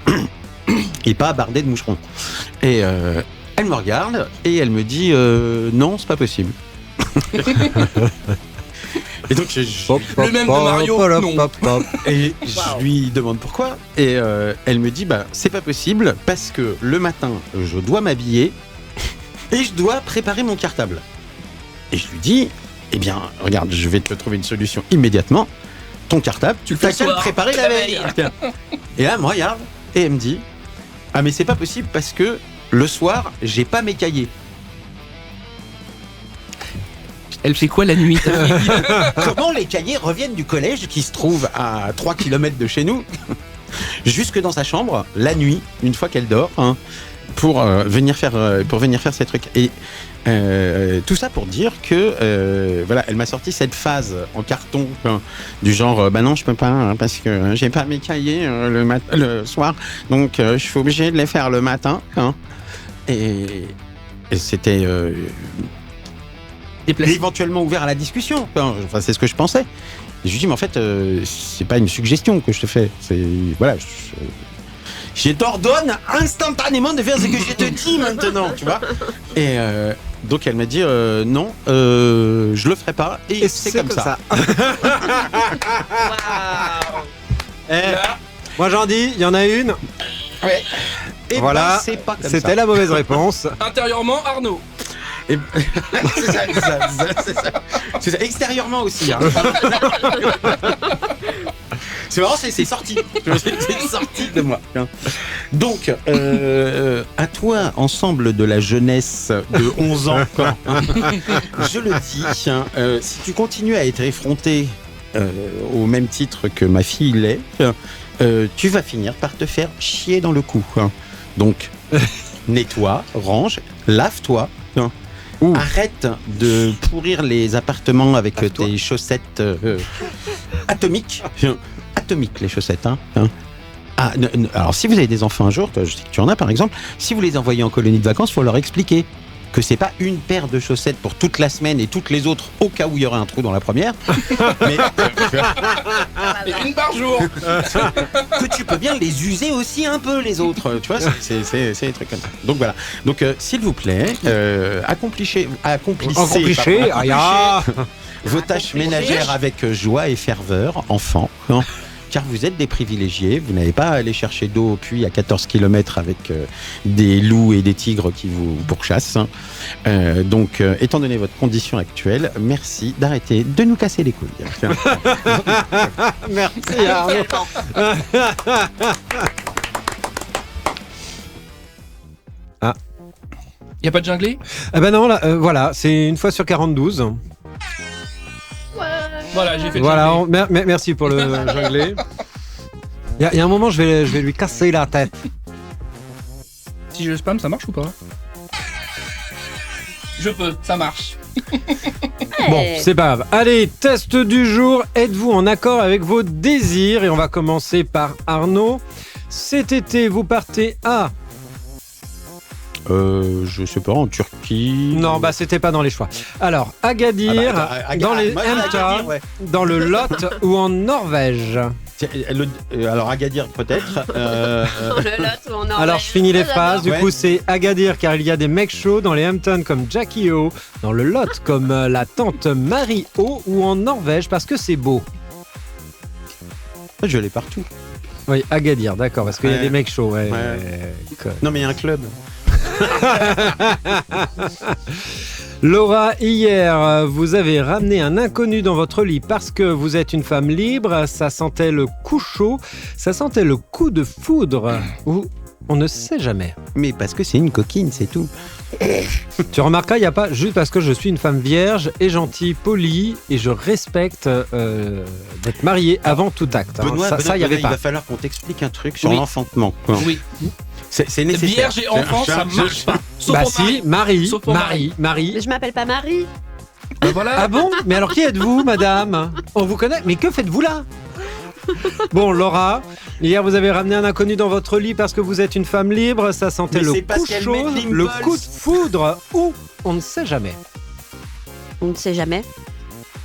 et pas bardés de moucherons. Et elle me regarde et elle me dit non, c'est pas possible. Et donc le même de Mario, non. Et je lui demande pourquoi et elle me dit c'est pas possible parce que le matin je dois m'habiller et je dois préparer mon cartable. Et je lui dis regarde, je vais te trouver une solution immédiatement. Ton cartable, tu t'as qu'à le préparer la veille. Et là elle me regarde et elle me dit mais c'est pas possible parce que le soir j'ai pas mes cahiers. Elle fait quoi la nuit? Comment les cahiers reviennent du collège qui se trouve à 3 km de chez nous? jusque dans sa chambre, la nuit, une fois qu'elle dort, hein, pour venir faire ces trucs. Et tout ça pour dire que voilà, elle m'a sorti cette phase en carton du genre bah non je peux pas hein, parce que j'ai pas mes cahiers le soir, donc je suis obligé de les faire le matin hein. Et c'était éventuellement ouvert à la discussion. Enfin, c'est ce que je pensais. Et je lui dis mais en fait c'est pas une suggestion que je te fais, c'est voilà. Je t'ordonne instantanément de faire ce que je te dis maintenant, tu vois. Et donc elle m'a dit non, je le ferai pas. Et c'est comme ça. Moi j'en dis, il y en a une. Ouais. Et voilà, c'est pas comme c'était ça. la mauvaise réponse. Intérieurement, Arnaud. Et... c'est ça. Extérieurement aussi. Hein. C'est marrant, c'est sorti. C'est sorti de moi. Donc, à toi, ensemble de la jeunesse de 11 ans, quoi, hein, je le dis, hein, si tu continues à être effronté au même titre que ma fille l'est, tu vas finir par te faire chier dans le cou. Hein. Donc, nettoie, range, lave-toi. Hein. Arrête de pourrir les appartements avec tes chaussettes atomiques. Atomiques les chaussettes. Hein. Ah, alors si vous avez des enfants un jour, je sais que tu en as par exemple, si vous les envoyez en colonie de vacances, il faut leur expliquer que c'est pas une paire de chaussettes pour toute la semaine et toutes les autres au cas où il y aurait un trou dans la première, mais une par jour. que tu peux bien les user aussi un peu les autres, tu vois, c'est des trucs comme ça. Donc voilà. Donc s'il vous plaît, accomplissez vos tâches ménagères avec joie et ferveur, enfants. Car vous êtes des privilégiés, vous n'avez pas à aller chercher d'eau au puits à 14 km avec des loups et des tigres qui vous pourchassent. Donc, étant donné votre condition actuelle, merci d'arrêter de nous casser les couilles. Merci Arnaud. Ah. Y a pas de junglé? Eh ben non, là, voilà, c'est une fois sur 42. Voilà, j'ai fait le Voilà, junglé. merci pour le junglé. Il y a un moment, je vais lui casser la tête. Si je spam, ça marche ou pas? Je peux, ça marche. Bon, c'est pas grave. Allez, test du jour. Êtes-vous en accord avec vos désirs? Et on va commencer par Arnaud. Cet été, vous partez à... je sais pas, en Turquie. Non, bah c'était pas dans les choix. Alors, Agadir, dans les Hamptons, dans le Lot ou en Norvège. Alors Agadir peut-être. Le Lot ou en Norvège. Alors je finis les phrases. Du Ouais. coup, c'est Agadir car il y a des mecs chauds, dans les Hamptons comme Jackie O, dans le Lot comme la tante Marie O ou en Norvège parce que c'est beau. Je l'ai partout. Oui, Agadir, d'accord, parce qu'il y a Ouais. des mecs chauds. Ouais. Ouais. Non mais il y a un club. Laura, hier, vous avez ramené un inconnu dans votre lit parce que vous êtes une femme libre. Ça sentait le coup chaud, ça sentait le coup de foudre. Ou on ne sait jamais. Mais parce que c'est une coquine, c'est tout. Tu remarqueras, il n'y a pas juste parce que je suis une femme vierge et gentille, polie et je respecte d'être mariée avant tout acte. Hein. Benoît, Ça, il n'y avait il pas. va falloir qu'on t'explique un truc sur Oui. l'enfantement. Oui. C'est nécessaire. Vierge et enfant, ça marche pas. Sauf Bah pour si, Marie. Sauf pour Marie. Mais je m'appelle pas Marie. Bah voilà. Ah bon? Mais alors qui êtes-vous, madame? On vous connaît? Mais que faites-vous là? Bon, Laura, hier vous avez ramené un inconnu dans votre lit parce que vous êtes une femme libre. Ça sentait Mais le c'est parce coup qu'elle chaud, met de le l'impulse. coup de foudre ou on ne sait jamais. On ne sait jamais.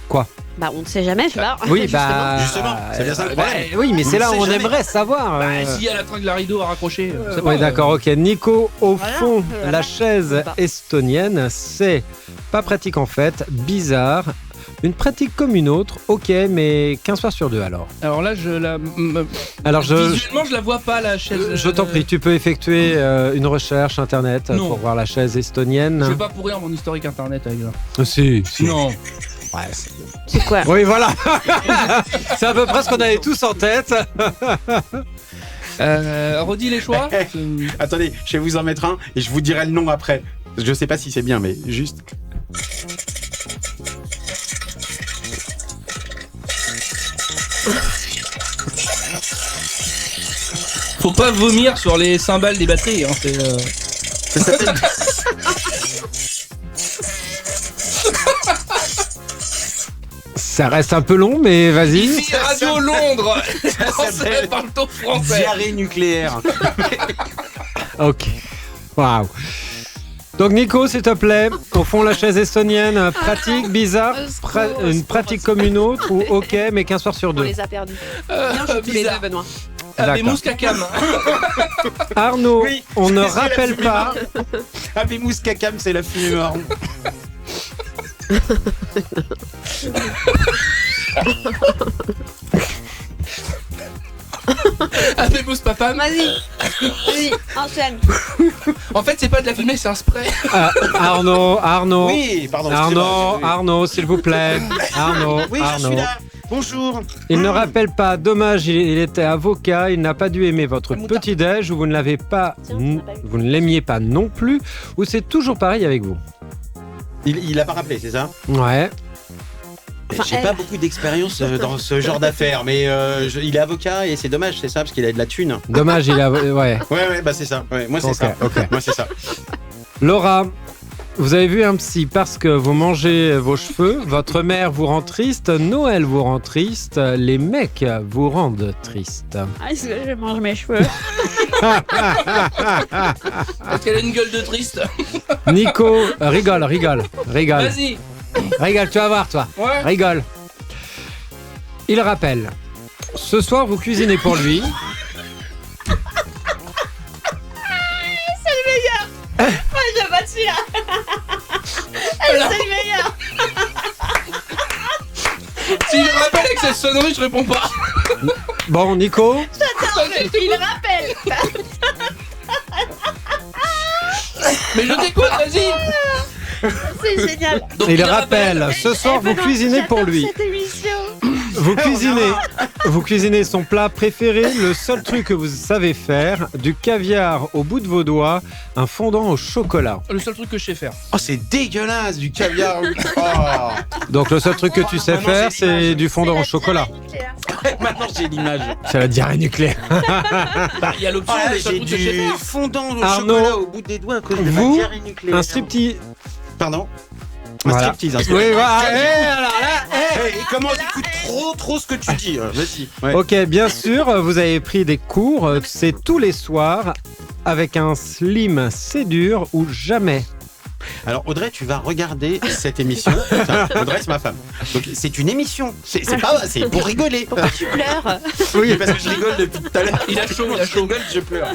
Quoi? Bah on ne sait jamais, je sais pas. Oui, bah... Justement, c'est bien ça le problème. oui, mais On c'est ne là où sait on jamais. aimerait savoir. Bah, s'il y a la tringle à rideau à raccrocher, c'est Oui, d'accord, ok. Nico, au Voilà, fond, voilà. la chaise Pas. estonienne, c'est pas pratique en fait, bizarre, une pratique comme une autre, ok, mais 15 fois sur 2 alors. Alors là, je la. Alors Visuellement, je la vois pas, la chaise. je t'en prie, tu peux effectuer une recherche internet Non. pour voir la chaise estonienne. Je vais pas pourrir mon historique internet avec ça. Si. Non. Ouais. C'est quoi? Oui, voilà. C'est à peu près ce qu'on avait tous en tête. Redis les choix. Attendez, je vais vous en mettre un et je vous dirai le nom après. Je sais pas si c'est bien, mais juste. Faut pas vomir sur les cymbales des batteries. Hein, Ça s'appelle... Ça reste un peu long, mais vas-y. Ici, Radio Londres. Français s'appelle parle-t-on français. diarrhée nucléaire. Ok. Waouh. Donc Nico, s'il te plaît, au fond la chaise estonienne, pratique, bizarre, une pratique comme une autre ou ok, mais qu'un soir sur On deux. les a perdus. Bien, je suis tous les deux, Bizarre. Benoît. Abemous Cacam. Arnaud, Oui, on ne c'est la rappelle fumée pas. Abemous Cacam, c'est la fumée marron. Abemous Papam. Vas-y, enchaîne. En fait, c'est pas de la fumée, c'est un spray. Arnaud. Oui, pardon. excusez-moi. Arnaud, s'il vous plaît. Arnaud, Oui, je Arnaud. suis là. Bonjour. Il ne rappelle pas, dommage, il était avocat, il n'a pas dû aimer votre petit-déj, ou vous ne l'avez pas, vous ne l'aimiez pas non plus, ou c'est toujours pareil avec vous. Il a pas rappelé, c'est ça? Ouais. Enfin, J'ai elle. pas beaucoup d'expérience dans ce genre d'affaires, mais il est avocat et c'est dommage, c'est ça, parce qu'il a de la thune. Dommage, il a. Ouais. Ouais, bah c'est ça. Ouais, moi c'est Ok, ça. ok. Moi c'est ça. Laura, vous avez vu un psy parce que vous mangez vos cheveux, votre mère vous rend triste, Noël vous rend triste, les mecs vous rendent triste. Ah, est-ce que je mange mes cheveux? Parce qu'elle a une gueule de triste. Nico, rigole. Vas-y. Rigole, tu vas voir, toi. Ouais. Rigole. Il rappelle. Ce soir, vous cuisinez pour lui. Moi, je pas dessus là. C'est le meilleur. Si je rappelle avec cette sonnerie, je réponds pas. Bon, Nico, Il rappelle. Mais je t'écoute, vas-y. C'est génial. Donc, il rappelle. Ce soir, vous Benoît, cuisinez pour j'adore lui. Cette émission. Vous cuisinez son plat préféré, le seul truc que vous savez faire, du caviar au bout de vos doigts, un fondant au chocolat. Le seul truc que je sais faire. Oh, c'est dégueulasse du caviar. Oh. Donc le seul truc que tu sais Maintenant, faire, j'ai l'image. c'est du fondant au chocolat. Maintenant j'ai l'image. C'est la diarrhée nucléaire. Bah, il y a l'option, Ah, le seul j'ai truc que je sais du faire. fondant au Arnaud, chocolat au bout des doigts à cause de ma vous, diarrhée nucléaire. Un striptease. Pardon. Un Voilà. striptease. Un Oui, striptease. voilà. Alors là, Et comment j'écoute trop ce que tu dis. Vas-y. Ouais. Ok, bien sûr, vous avez pris des cours, c'est tous les soirs, avec un slim, c'est dur ou jamais. Alors Audrey, tu vas regarder cette émission. Enfin, Audrey, c'est ma femme. Donc c'est une émission. C'est pas, c'est pour rigoler. Pourquoi tu pleures? Oui, parce que je rigole depuis tout à l'heure. Il a chaud, il a chaud. Je rigole, je pleure.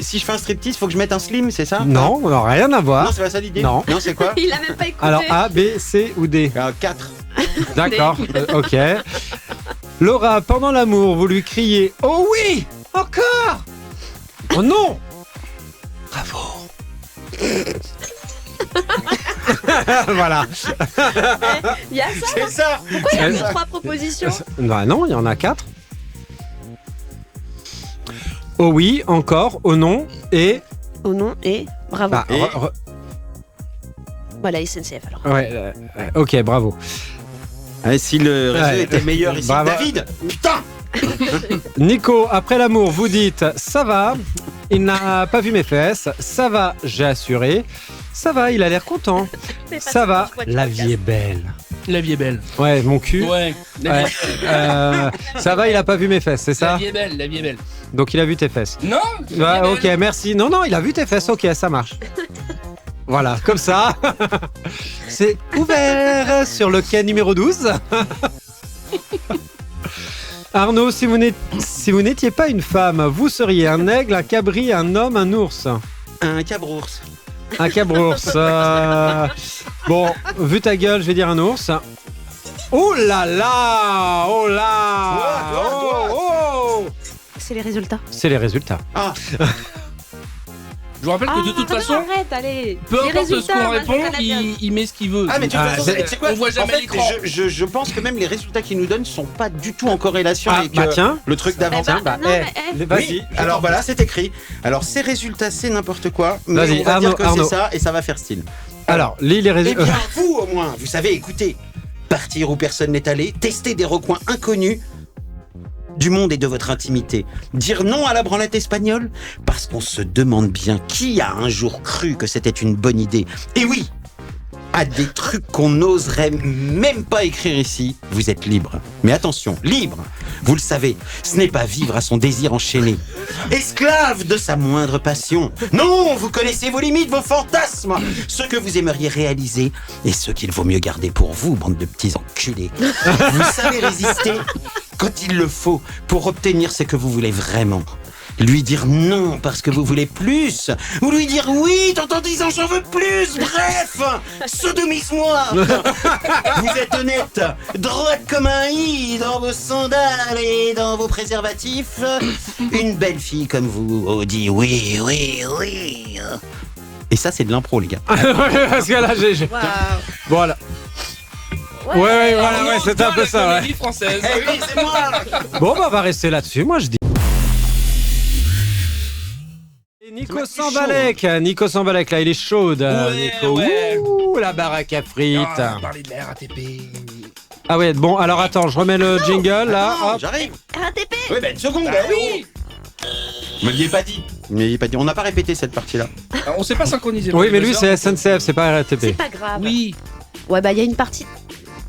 Si je fais un striptease, faut que je mette un slim, c'est ça? Non, on n'a rien à Non, voir. c'est pas ça l'idée. Non. Non, c'est quoi? Il a même pas écouté. Alors A, B, C ou D. 4. D'accord, ok. Laura, pendant l'amour, vous lui criez « Oh oui, encore !» Oh non. Bravo. Voilà. Il y a ça. C'est ça. Pourquoi il y a C'est que ça. 3 propositions? Bah non, il y en a 4. Oh oui, encore, oh non, et... Oh non, et bravo. Bah, Et Voilà, SNCF alors. ouais, ok, bravo. si le réseau Ouais. était meilleur ici. Bravo. David, putain. Nico, après l'amour, vous dites « Ça va, il n'a pas vu mes fesses. Ça va, j'ai assuré. Ça va, il a l'air content. C'est pas Ça va, je vois du la podcast. vie est belle. La vie est belle. » Ouais, mon cul. Ouais. Ouais. Ça va, il a pas vu mes fesses, c'est La ça? vie est belle, la vie est belle. Donc il a vu tes fesses. Non. Ouais, ok, merci. Non, il a vu tes fesses, ok, ça marche. Voilà, comme ça. C'est ouvert sur le quai numéro 12. Arnaud, si vous n'étiez pas une femme, vous seriez un aigle, un cabri, un homme, un ours. Un cabrours. Un cabrours. Bon, vu ta gueule, je vais dire un ours. Oh là là! Oh là! Toi. Oh! C'est les résultats. C'est les résultats. Ah, Je vous rappelle que de toute façon, arrête, allez. peu Les importe ce résultats, qu'on moi, je répond, connais bien. il met ce qu'il veut. mais de toute façon, c'est- tu sais quoi? on voit jamais En fait, l'écran. je pense que même les résultats qu'ils nous donnent sont pas du tout en corrélation Ah, avec bah tiens. le truc d'avant. Eh ben, Bah, non, mais, Vas-y. oui, alors voilà, c'est écrit. Alors ces résultats, c'est n'importe quoi. Mais Vas-y, on va Arnaud, dire que Arnaud. c'est ça et ça va faire style. Alors, lis les Eh résultats. bien, vous au moins, vous savez écouter. Partir où personne n'est allé, tester des recoins inconnus. du monde et de votre intimité. Dire non à la branlette espagnole parce qu'on se demande bien qui a un jour cru que c'était une bonne idée. Et oui, à des trucs qu'on n'oserait même pas écrire ici, vous êtes libre. Mais attention, libre, vous le savez, ce n'est pas vivre à son désir enchaîné. Esclave de sa moindre passion. Non, vous connaissez vos limites, vos fantasmes, ce que vous aimeriez réaliser et ce qu'il vaut mieux garder pour vous, bande de petits enculés. Vous savez résister quand il le faut pour obtenir ce que vous voulez vraiment. Lui dire non parce que vous voulez plus, ou lui dire oui tout en disant j'en veux plus. Bref, sodomise-moi. Vous êtes honnête, droite comme un i dans vos sandales et dans vos préservatifs. Une belle fille comme vous dit oui, oui, oui. Et ça c'est de l'impro les gars. Parce que là, j'ai... Waouh. Voilà. Ouais, voilà, ouais, c'était un peu ça, ouais. Comédie française. Eh oui, c'est moi. Bon, bah, on va rester là-dessus, moi, je dis. Et Nico Sambalek, là, il est chaude. Ouais, Nico, ouais. ouh, la baraque à frites. Ah, parler de la RATP. Ah ouais, bon, alors attends, je remets le jingle, là, Non, hop. j'arrive. RATP. Oui, ben une seconde. Ah oui. Vous m'aviez pas dit. Vous m'aviez pas dit. On n'a pas répété cette partie-là. On s'est pas synchronisé. Oui, mais lui, Buzzer. c'est SNCF, c'est pas C'est RATP. pas grave. Oui. Ouais, bah il y a une partie.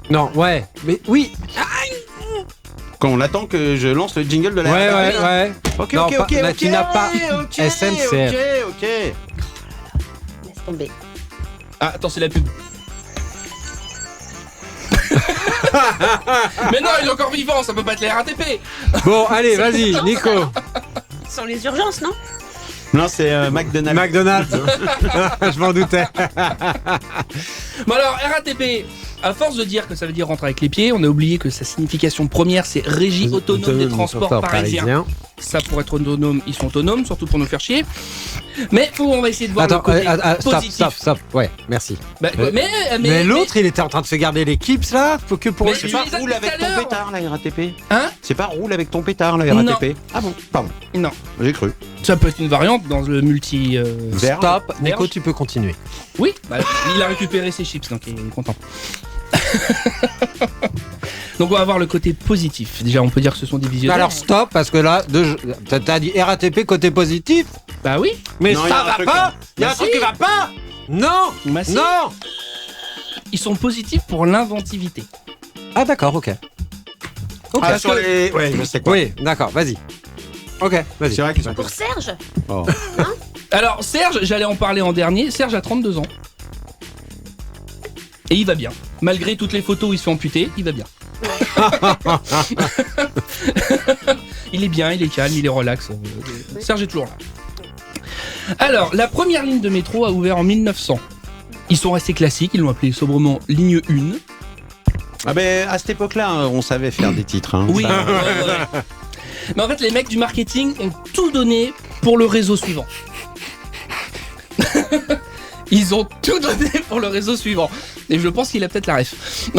Non, ouais, mais oui. Quand on attend que je lance le jingle de la Ouais, RATP. ouais. Ok, Non, ok, pas- ok, là, ok. tu n'as pas ok, SNCF. Ok. Laisse tomber. Ah, attends, c'est la pub. Mais non, il est encore vivant, ça peut pas être la RATP. Bon, allez, vas-y, Nico. Sans les urgences, non? Non, c'est McDonald's. McDonald's. Je m'en doutais. Bon alors, RATP, à force de dire que ça veut dire rentrer avec les pieds, on a oublié que sa signification première, c'est Régie autonome des transports parisiens. Ça, pour être autonome, ils sont autonomes, surtout pour nous faire chier. Mais on va essayer de voir Attends, le côté stop, positif. stop. Ouais, merci. Bah, Mais l'autre, il était en train de se garder les clips là, faut que pour Mais lui. C'est tu pas les as roule dit avec tout à ton l'heure. pétard, la RATP. Hein? C'est pas roule avec ton pétard, la RATP. Ah bon, pardon. Non, J'ai cru. ça peut être une variante dans le multi. Vert. Stop, Nico, Verge. tu peux continuer. Oui, bah, il a récupéré ses chips, donc il est content. Donc on va voir le côté positif. Déjà, on peut dire que ce sont des visionnaires. Alors stop, parce que là, t'as dit RATP côté positif, Bah oui. mais Non, il y a ça un va truc, pas. hein. Il y a un Bah truc si. qui va pas. Non, Bah si. non. Ils sont positifs pour l'inventivité. Ah d'accord, ok. Ok. Ah, Parce sur que- les. Ouais, je sais quoi. Oui, d'accord, vas-y. Ok, vas-y. C'est vrai qu'ils sont Pour Serge. Oh. Alors Serge, j'allais en parler en dernier. Serge a 32 ans. Et il va bien. Malgré toutes les photos où il se fait amputer, il va bien. Il est bien, il est calme, il est relax. Serge est toujours là. Alors, la première ligne de métro a ouvert en 1900. Ils sont restés classiques, ils l'ont appelé sobrement ligne 1. Ah ben à cette époque-là, on savait faire des titres. Hein. Oui. Ça- Ouais. Mais en fait, les mecs du marketing ont tout donné pour le réseau suivant. Ils ont tout donné pour le réseau suivant. Et je pense qu'il a peut-être la ref.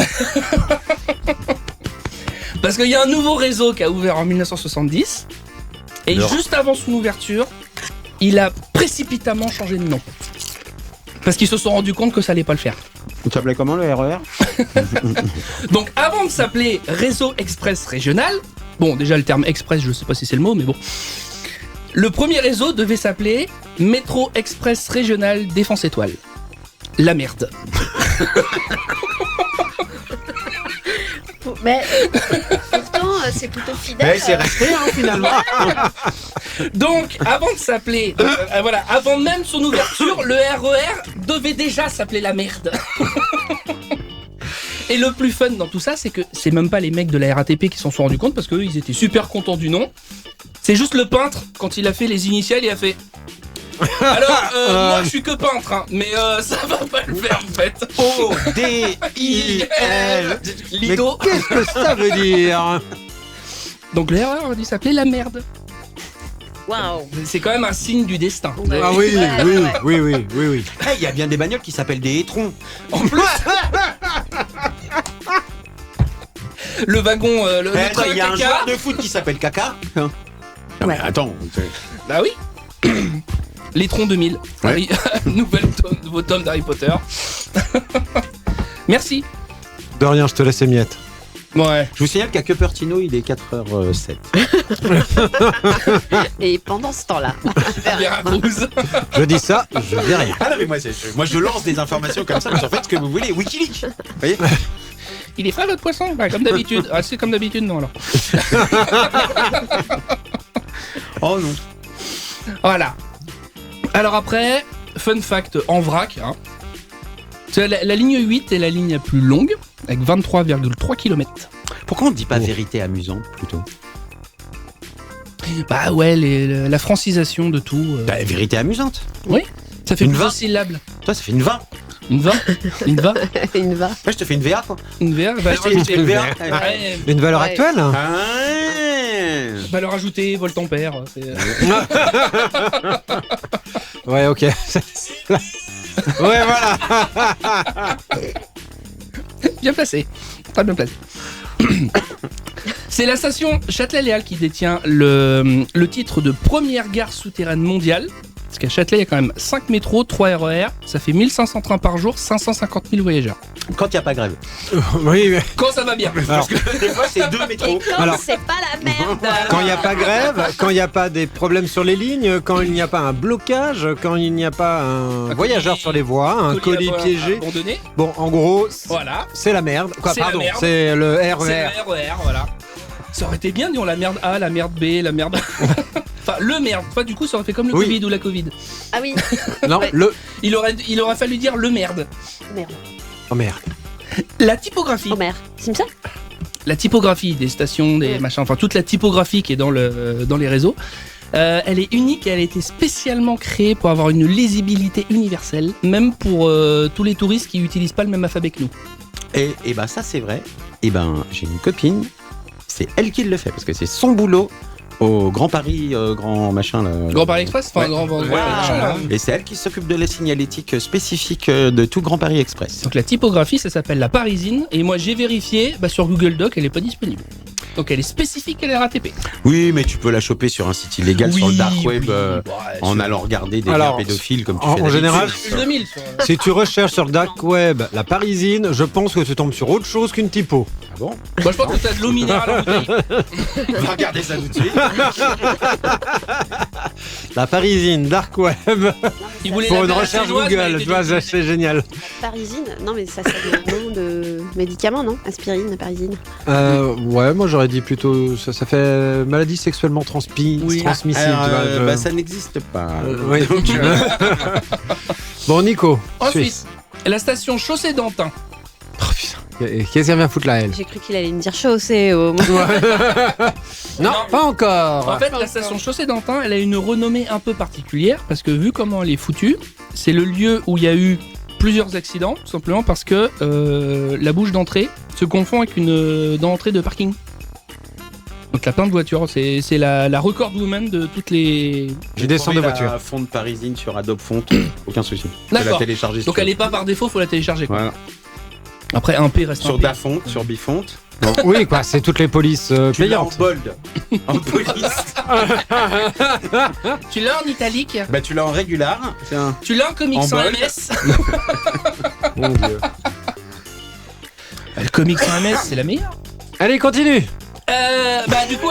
Parce qu'il y a un nouveau réseau qui a ouvert en 1970. Et Le- juste avant son ouverture, il a précipitamment changé de nom. Parce qu'ils se sont rendus compte que ça allait pas le faire. Il s'appelait comment le RER? Donc avant de s'appeler Réseau Express Régional, bon déjà le terme express je sais pas si c'est le mot mais bon, le premier réseau devait s'appeler Métro Express Régional Défense Étoile. La merde. Mais pourtant, c'est plutôt fidèle. Mais c'est resté hein, finalement. Donc avant de s'appeler, voilà, avant même son ouverture, le RER devait déjà s'appeler la merde. Et le plus fun dans tout ça, c'est que c'est même pas les mecs de la RATP qui s'en sont rendus compte parce qu'eux ils étaient super contents du nom. C'est juste le peintre, quand il a fait les initiales, il a fait. Alors, moi je suis que peintre, hein, mais ça va pas le faire en fait. O-D-I-L. Mais Lido. qu'est-ce que ça veut dire? Donc le RER aurait dû s'appeler la merde. Waouh. C'est quand même un signe du destin. Ouais. Ah oui, Ouais, oui, ouais. oui, oui, oui, oui. Il y a bien des bagnoles qui s'appellent des étrons. En plus, le wagon, le train Il y a un caca. joueur de foot qui s'appelle Caca. Non, mais attends. Bah oui. Les troncs 2000. Ouais. Harry- nouveau tome d'Harry Potter. Merci. De rien, je te laisse les miettes. Ouais. Je vous signale qu'à Cupertino, il est 4h07. Et pendant ce temps-là, Veracruz. Je dis ça, je dis rien. Ah non, mais moi je lance des informations comme ça, mais en fait, ce que vous voulez, Wikileaks. Vous voyez? Il est frais votre poisson? Bah, comme d'habitude. Ah, c'est comme d'habitude, non alors. Oh non. Voilà. Alors après, fun fact en vrac. Hein. C'est la ligne 8 est la ligne la plus longue, avec 23,3 km. Pourquoi on ne dit pas vérité amusante plutôt? Bah ouais, la francisation de tout. Bah, vérité amusante. Oui, ça fait Une plusieurs 20. syllabes. Toi, ça fait une 20. Une 20. Une 20. une va. Moi, je te fais une VA, quoi. Une VA. Valeur Je te fais ajoutée. une VA. Ouais, Une valeur Ouais. actuelle? Ah. valeur ajoutée, Voltampère. Ouais, ok. Ouais, voilà. Bien placé. Très bien placé. C'est la station Châtelet-Léal qui détient le titre de première gare souterraine mondiale. Parce qu'à Châtelet, il y a quand même 5 métros, 3 RER. Ça fait 1500 trains par jour, 550 000 voyageurs. Quand il n'y a pas grève. Oui, mais Quand ça va bien. Parce que des fois, c'est 2 Et métros. quand Alors- c'est pas la merde. quand il n'y a pas grève, quand il n'y a pas des problèmes sur les lignes, quand il n'y a pas un blocage, quand il n'y a pas un voyageur colis- sur les voies, un colis piégé. Abandonné. Bon, en gros, Voilà. c'est la merde. Quoi, C'est la pardon, merde. c'est le C'est RER. le RER, voilà. Ça aurait été bien, disons, la merde A, la merde B, la merde. Enfin, le merde. Enfin, du coup, ça aurait fait comme le Oui. Covid ou la Covid. Ah oui, Non, Ouais. le. Il aurait fallu dire le merde. merde. Oh merde. La typographie. Homer Simpson. La typographie des stations, des machins, enfin toute la typographie qui est dans les réseaux, elle est unique et elle a été spécialement créée pour avoir une lisibilité universelle, même pour tous les touristes qui n'utilisent pas le même alphabet que nous. Et ben ça c'est vrai. Et ben j'ai une copine, c'est elle qui le fait parce que c'est son boulot au Grand Paris, Grand machin là. Grand Paris Express, enfin Ouais. grand Ouais, machin, là. Et c'est elle qui s'occupe de la signalétique spécifique de tout Grand Paris Express. Donc la typographie, ça s'appelle la parisine, et moi j'ai vérifié, sur Google Doc, elle est pas disponible. Donc elle est spécifique à la RATP. Oui, mais tu peux la choper sur un site illégal sur le dark web en allant regarder des Alors, liens pédophiles comme tu en fais d'habitude. général, Plus de 2000 sur... Si tu recherches sur le dark web la parisine, je pense que tu tombes sur autre chose qu'une typo. Ah bon? Moi je pense que t'as de l'eau minérale en bouteille. On va regarder ça tout de suite. La parisine, dark web, Il voulait pour la une faire recherche chinoise, mais elle Google, était tu vois, déjà c'est génial. Parisine. Non, mais ça, c'est le nom de médicament, non? Aspirine, parisine. Ouais, moi j'aurais dit plutôt, ça fait maladie sexuellement Oui. transmissible. Alors, tu vois, je- ça n'existe pas. oui. Bon, Nico, suis. Ensuite, la station Chaussée d'Antin. Oh, putain. Qu'est-ce qu'elle vient foutre là, elle? J'ai cru qu'il allait me dire chaussée au moins. Non, pas encore. En fait, la station Chaussée d'Antin, elle a une renommée un peu particulière parce que vu comment elle est foutue, c'est le lieu où il y a eu plusieurs accidents, tout simplement parce que la bouche d'entrée se confond avec une d'entrée de parking. Donc il y a plein de voitures, c'est la record woman de toutes les... J'ai des cendres de voitures. La fonte parisine sur Adobe Font, aucun souci. Tu peux D'accord. la télécharger. Donc elle est pas par défaut, faut la télécharger. Quoi. Voilà. Après un P reste Sur un P. Dafont, sur Bifont. Oui, quoi, c'est toutes les polices Tu l'as en payantes. bold. En police. Tu l'as en italique, Bah tu l'as en régular. Tiens. tu l'as en comics En sans bold. MS. Mon Dieu. Le comics sans MS, c'est la meilleure. Allez, continue. Du coup,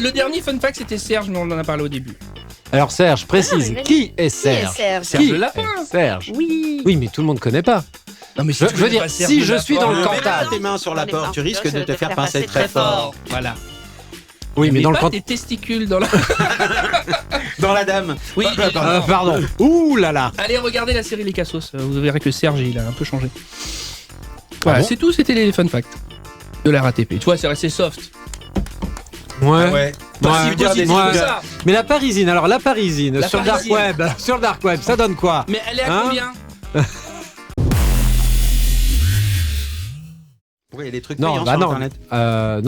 le dernier fun fact, c'était Serge, mais on en a parlé au début. Alors Serge, précise, Ah, mais qui est Serge? Serge Serge Qui de Lapin. est Serge? Oui. Oui, mais tout le monde connaît pas. Non, mais Je veux dire, si je suis dans le Ne mets Cantal. pas tes mains sur la porte, tu risques de te faire pincer très fort. Voilà. Oui, mais Mets dans le pas Cantal. tes testicules dans la... Dans la dame. Oui, Pardon. Ouh là là. Allez, regardez la série Les Cassos. Vous verrez que Serge, il a un peu changé. Voilà, bon c'est tout. C'était les fun facts de la RATP. Tu vois, c'est resté soft. Ouais. Ouais. Pas Ouais, si positif ouais. que ça. Mais la parisine, alors la parisine, La sur le dark parisine. web, sur le dark web, ça donne quoi? Mais elle est à Hein combien? Pourquoi il y a des trucs Non, payants bah sur non. Internet?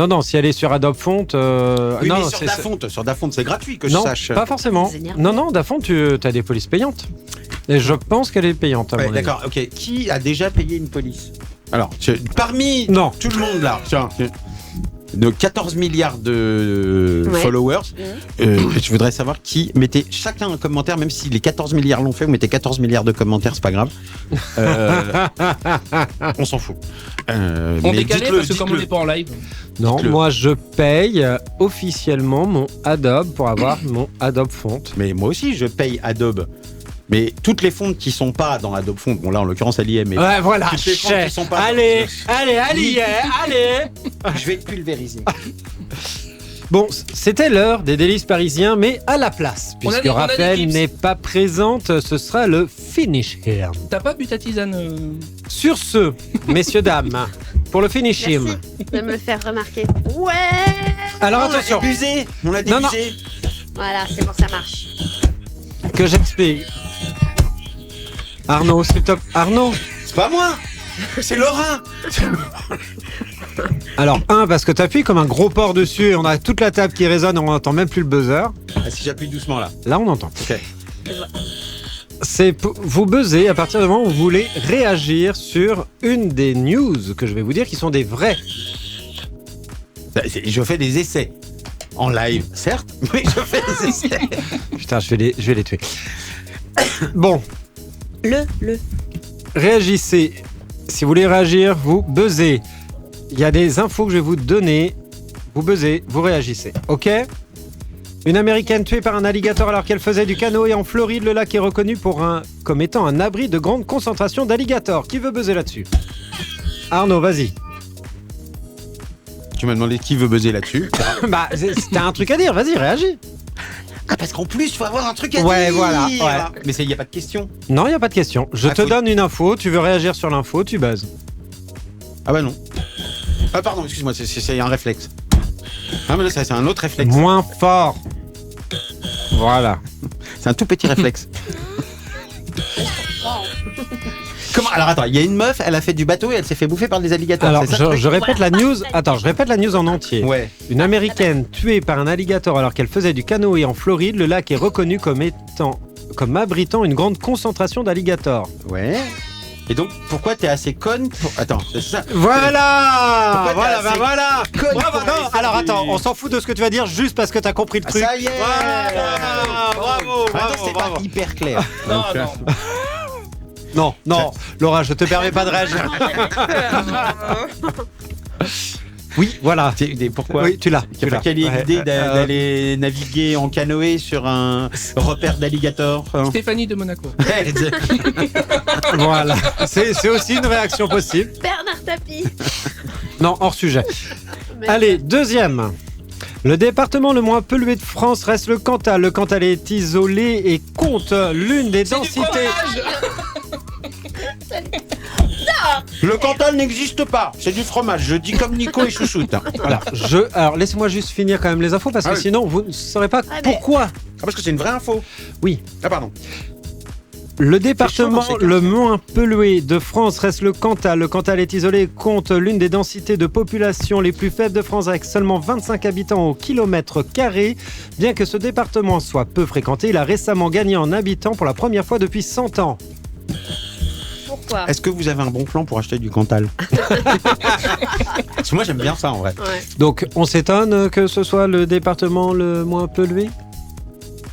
Non, si elle est sur Adobe Font, Oui, non, mais non, sur Dafont, sur Dafont, c'est gratuit que je non, sache. pas forcément. Ça s'énerve. Non, Dafont, tu as des polices payantes. Et je pense qu'elle est payante. À Ouais, mon avis. d'accord, ok. Qui a déjà payé une police? Alors, parmi Non. tout le monde là, tiens, de 14 milliards de Ouais. followers, je voudrais savoir qui mettait chacun un commentaire, même si les 14 milliards l'ont fait, vous mettez 14 milliards de commentaires, c'est pas grave. On s'en fout. On décalait parce que comme on n'est pas en live. Non, Dites-le. moi je paye officiellement mon Adobe pour avoir mon Adobe Font. Mais moi aussi, je paye Adobe. Mais toutes les fontes qui sont pas dans Adobe Font, bon là en l'occurrence elle y est, mais Ouais, voilà. toutes les fontes qui sont pas Allez, allez, allez. je vais te pulvériser. Bon, c'était l'heure des délices parisiens, mais à la place, On a puisque des- on a des Raphaël clips. n'est pas présente, ce sera le finish him. T'as pas bu ta tisane Sur ce, messieurs, dames, pour le finish him. Merci de me le faire remarquer. Ouais. Alors On a attention, abusé. On a Non, non. débusé. Voilà, c'est bon, ça marche. que j'explique. Arnaud, s'il te plaît. Arnaud. C'est pas moi. C'est Laurent. Alors, parce que t'appuies comme un gros porc dessus et on a toute la table qui résonne et on n'entend même plus le buzzer. Ah, si j'appuie doucement là. Là, on entend. Ok. Vous buzzez à partir du moment où vous voulez réagir sur une des news que je vais vous dire qui sont des vraies. Je fais des essais. En live, certes, mais je fais des essais. Putain, je vais les tuer. Bon, Le. réagissez. Si vous voulez réagir, vous buzzez. Il y a des infos que je vais vous donner. Vous buzzez, vous réagissez. Ok ? Une Américaine tuée par un alligator alors qu'elle faisait du canoë en Floride. Le lac est reconnu comme étant un abri de grande concentration d'alligators. Qui veut buzzer là-dessus ? Arnaud, vas-y. Tu m'as demandé qui veut buzzer là-dessus. Bah, t'as un truc à dire, vas-y, réagis. Ah, parce qu'en plus, il faut avoir un truc à Ouais, dire. voilà, ouais. Mais il n'y a pas de question. Non, il n'y a pas de question. Je te donne une info, tu veux réagir sur l'info, tu buzzes. Ah bah non. Ah pardon, excuse-moi, c'est un réflexe. Ah mais là, c'est un autre réflexe. Moins fort. Voilà. C'est un tout petit réflexe. Comment ? Alors attends, il y a une meuf, elle a fait du bateau et elle s'est fait bouffer par des alligators. Alors, c'est ça, le truc je répète la news. Attends, je répète la news en entier. Ouais. Une Américaine tuée par un alligator alors qu'elle faisait du canoë en Floride. Le lac est reconnu comme abritant une grande concentration d'alligators. Ouais. Et donc, pourquoi t'es assez conne pour... Attends, c'est ça. Voilà. Pourquoi Voilà, t'es bah assez voilà. conne Bravo, pour non, aller alors faire attends, du- on s'en fout de ce que tu vas dire juste parce que t'as compris le Ah, truc. ça y est. Voilà. Bravo, Attends, bravo, c'est bravo. pas hyper clair. Non, Donc, non. Non, non, Laura, je te permets pas de réagir. Oui, voilà. Pourquoi Oui, tu l'as. Tu l'as. Quelle est Ouais. l'idée d'aller naviguer en canoë sur un repère d'alligator Stéphanie de Monaco. Voilà. C'est aussi une réaction possible. Bernard Tapie. Non, hors sujet. Allez, deuxième. Le département le moins pollué de France reste le Cantal. Le Cantal est isolé et compte l'une des C'est du densités. fromage. Le Cantal n'existe pas, c'est du fromage. Je dis comme Nico et Chouchoute. Alors, laissez-moi juste finir quand même les infos parce que Ah oui. sinon vous ne saurez pas mais- pourquoi. Ah, parce que c'est une vraie info. Oui. Ah, pardon. Le département C'est chaud dans ces le moins pollué de France reste le Cantal. Le Cantal est isolé et compte l'une des densités de population les plus faibles de France avec seulement 25 habitants au kilomètre carré. Bien que ce département soit peu fréquenté, il a récemment gagné en habitants pour la première fois depuis 100 ans. Pourquoi ? Est-ce que vous avez un bon plan pour acheter du Cantal? Parce que moi j'aime bien ça en vrai. Ouais. Donc on s'étonne que ce soit le département le moins pollué?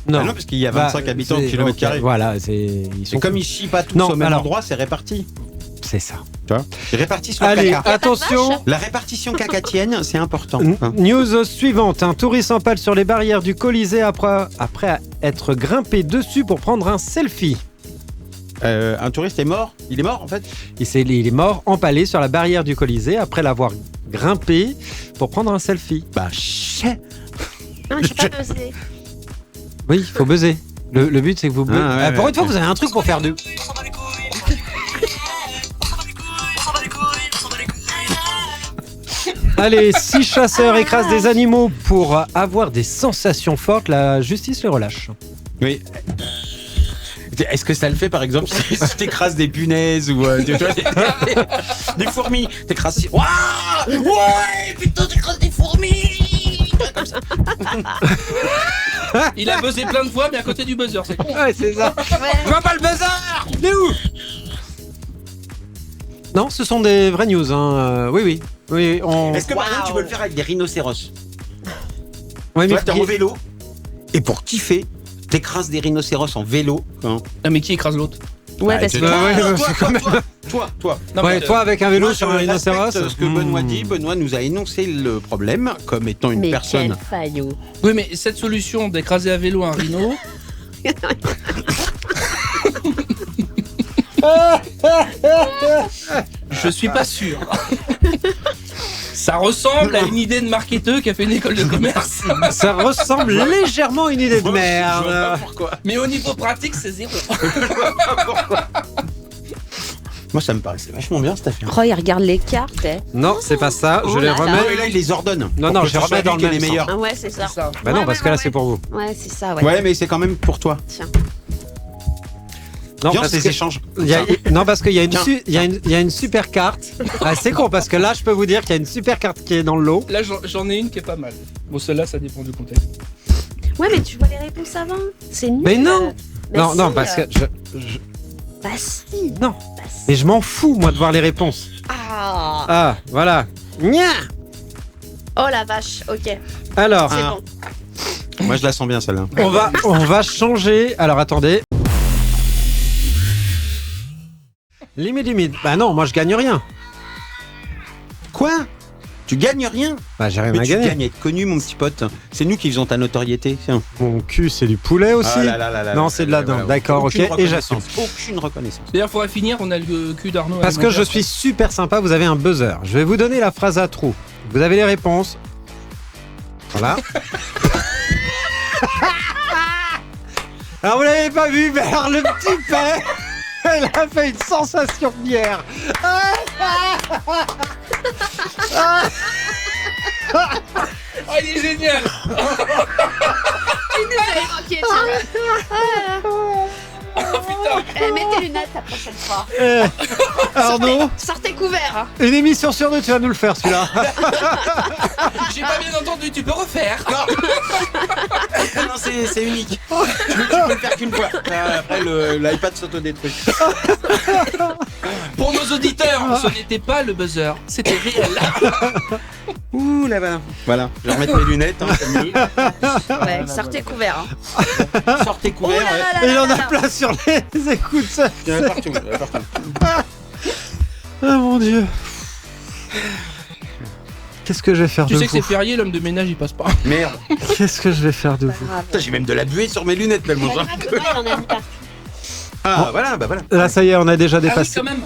Ah non, parce qu'il y a 25 habitants au c'est- kilomètre ok, carré. Voilà, ils Et sont comme ils chient pas tous Non, au même alors- endroit, c'est réparti. c'est ça. Tu vois, c'est réparti sur le Allez, caca. attention. La répartition cacatienne, c'est important. hein. News suivante. Un touriste empale sur les barrières du Colisée après être grimpé dessus pour prendre un selfie. Un touriste est mort. Il est mort en fait. Il est mort empalé sur la barrière du Colisée après l'avoir grimpé pour prendre un selfie. Bah chais. Non, j'ai pas osé. Oui, il faut buzzer. Le but, c'est que vous buzzez. Ah, ouais, pour ouais. une fois, vous avez un truc pour faire de... Allez, 6 chasseurs écrasent des animaux pour avoir des sensations fortes. La justice les relâche. Oui. Est-ce que ça le fait par exemple si tu t'écrases des punaises ou tu vois, des fourmis? T'écrases. Waouh! Ouais! Putain, t'écrases des fourmis! Comme ça. Il a buzzé plein de fois, mais à côté du buzzer, c'est con. Ouais, c'est ça. Ouais. Je vois pas le buzzer. Il est où? Non, ce sont des vraies news. Hein. Oui. Est-ce que par exemple tu peux le faire avec des rhinocéros? Ouais, Tu mais vois, t'es en vélo et pour kiffer, t'écrases des rhinocéros en vélo. Hein. Ah, mais qui écrase l'autre? Ouais, parce que. Toi. Non, Ouais, mais, toi avec un vélo Moi, sur je un rhinocéros. respecte ce que Benoît dit. Benoît nous a énoncé le problème comme étant une Mais personne. quel faillot. Oui, mais cette solution d'écraser à vélo un rhino. Je suis pas sûr. Ça ressemble à une idée de marketeur qui a fait une école de commerce. Ça ressemble légèrement à une idée de Je vois pas merde. pourquoi. Mais au niveau pratique, c'est zéro. Moi, ça me paraissait vachement bien cette affaire. Oh, il regarde les cartes. Eh. Non, c'est pas ça. Je Oh les là là. remets. Non, mais là, il les ordonne. Non, Pour non, que je ce remets soit dans lui le qui est même les meilleurs. Ah ouais, c'est ça. C'est ça. Bah non, Ouais, parce ouais, que là, ouais, c'est pour vous. Ouais, c'est ça, ouais. Ouais, mais c'est quand même pour toi. Tiens. Non, Viens, parce les que- échanges. Non, parce qu'il y a une, Tiens. il y a une super carte. Ah, c'est con parce que là, je peux vous dire qu'il y a une super carte qui est dans le lot. Là, j'en ai une qui est pas mal. Bon, celle-là, ça dépend du contexte. Ouais, mais tu vois les réponses avant. C'est nul. Mais non. Bah Non, si, non, parce que Bah si. non. Bah si. Mais je m'en fous moi de voir les réponses. Ah. Ah, voilà. Nya. Oh la vache, ok. Alors, C'est Ah. bon. Moi, je la sens bien celle-là. on va changer. Alors attendez. Limite. Bah non, moi je gagne rien. Quoi? Tu gagnes rien? Bah j'ai rien Mais à tu gagner. gagnes à être connu, mon petit pote. C'est nous qui faisons ta notoriété. Tiens. Mon cul, c'est du poulet aussi. Ah là là là là Non, là c'est de là la là dinde. là. D'accord, ok. Aucune Et j'assume. reconnaissance. Aucune reconnaissance. D'ailleurs, faudrait finir, on a le cul d'Arnaud. Parce que je suis super sympa, vous avez un buzzer. Je vais vous donner la phrase à trous. Vous avez les réponses. Voilà. Alors vous l'avez pas vu, mais alors le petit père, elle a fait une sensation de bière. Oh, il est génial. Oh putain. Mettez les lunettes la prochaine fois. Arnaud, Sortez couvert. Hein. une émission sur deux, tu vas nous le faire celui-là. J'ai pas bien entendu, tu peux refaire. Non, c'est unique. Tu peux le faire qu'une fois. Après, l'iPad s'autodétruit. Pour nos auditeurs, ce n'était pas le buzzer, c'était réel. Ouh là bas. Voilà, je vais remettre mes lunettes. Hein, c'est mieux. Ouais, sortez couvert. Hein. Sortez couvert. Oh là là Et il là en là a là. plein sur les écouteurs. Il y en a partout. Il y en a partout. Ah mon dieu. Qu'est-ce que je vais faire Tu de sais que c'est vous férié, l'homme de ménage il passe pas. Merde. Qu'est-ce que je vais faire de vous Grave. Putain, j'ai même de la buée sur mes lunettes tellement Pas j'en grave, peux. ouais, on a mis partout. Ah, voilà, bah voilà. Là ça y est, on a déjà Ah oui, dépassé. quand même.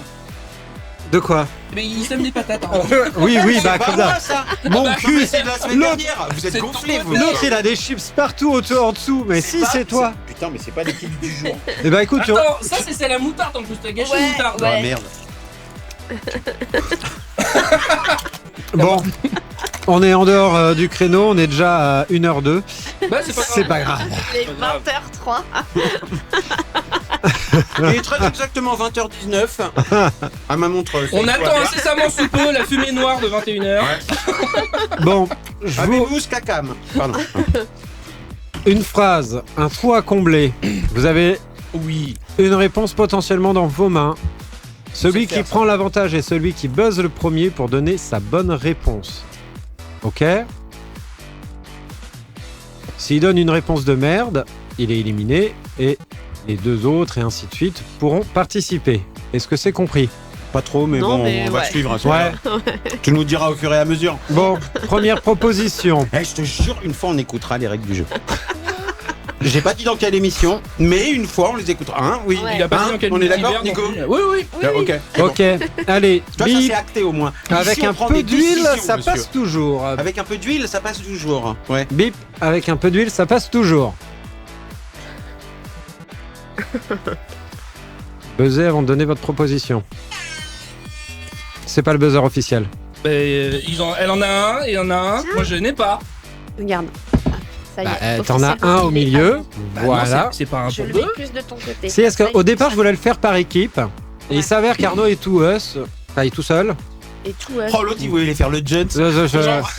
De quoi Mais il sème des patates. Hein. Oui, bah C'est pas comme moi, ça. ça. Mon Non, cul, mais c'est de la semaine l'autre- dernière. Vous êtes c'est gonflés, ton vous. L'autre il a des chips partout en dessous, mais si pas- c'est toi. Putain, mais c'est pas l'équipe du jour. Eh bah écoute, tu... Attends, ça c'est la moutarde en plus, t'as gâché la Ouais, moutarde. ouais. Ah merde. bon, on est en dehors du créneau, on est déjà à 1h02. Bah c'est pas grave. C'est pas grave. Il est 20h03. Il est très exactement 20h19. À ma montre. On attend incessamment sous peu la fumée noire de 21h. Bon, je vous... Avez-vous ce cacam? Pardon. une phrase, un trou à combler. Vous avez Oui. une réponse potentiellement dans vos mains. Celui C'est qui faire, ça. prend l'avantage est celui qui buzz le premier pour donner sa bonne réponse. Ok? S'il donne une réponse de merde, il est éliminé et les deux autres et ainsi de suite pourront participer. Est-ce que c'est compris? Pas trop, mais Non, bon, mais on va ouais. suivre. à ce Ouais. moment-là. Tu nous diras au fur et à mesure. Bon, première proposition. Eh, je te jure, une fois on écoutera les règles du jeu. J'ai pas dit dans quelle émission, mais une fois on les écoutera. Hein, oui. Ouais. Il a pas Hein, dit dans quel on est d'accord, univers, Nico? donc- Oui, oui. Ah, ok. Ok, allez, Toi, ça bip. c'est acté au moins. Avec Ici, on un prend peu des d'huile, décisions, ça monsieur. passe toujours. Avec un peu d'huile, ça passe toujours. Ouais. Bip, avec un peu d'huile, ça passe toujours. Buzzer avant de donner votre proposition. C'est pas le buzzer officiel. Bah, elle en a un et il en a un. Moi je n'ai pas. Regarde. Ça y Bah, est. t'en as officiellement, un au il est à milieu. vous. Bah, non, Voilà. c'est pas un Je pour le deux. mets plus de ton côté. Si, parce Ça y qu'au est, départ, je voulais le faire par équipe. Et il s'avère qu'Arnaud est tout us. Enfin, il est tout seul. Et tout. Oh, l'autre il voulait faire le jet. Genre-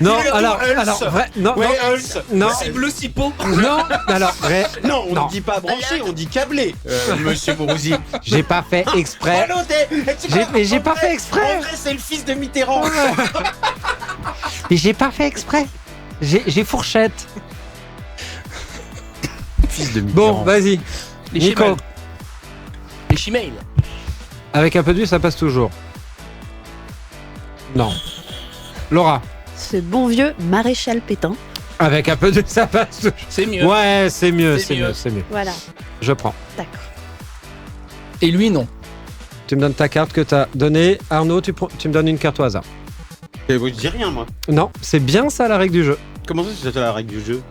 Non, Il est alors, tout Hulse. alors, vrai, non, Ouais, non, Hulse. non, C'est bleu cipo. non, alors, vrai, Non, on Non. ne dit pas branché, on dit câblé. Monsieur Bourrouzi. j'ai pas fait exprès. Oh, l'autre, Mais j'ai pas fait exprès. En vrai, c'est le fils de Mitterrand. Mais j'ai pas fait exprès. J'ai fourchette. Fils de Bon, vas-y, Les Nico. schémas. béchamel. Avec un peu d'huile, ça passe toujours. Non. Laura. Ce bon vieux maréchal Pétain. Avec un peu d'huile, ça passe toujours. C'est mieux. Ouais, c'est mieux, C'est c'est mieux. mieux, c'est mieux. Voilà, Je prends. d'accord. Et lui, non. Tu me donnes ta carte que t'as donnée. Arnaud, tu me donnes une carte au hasard. Je dis rien, moi. Non, c'est bien ça la règle du jeu. Comment ça, c'est la règle du jeu?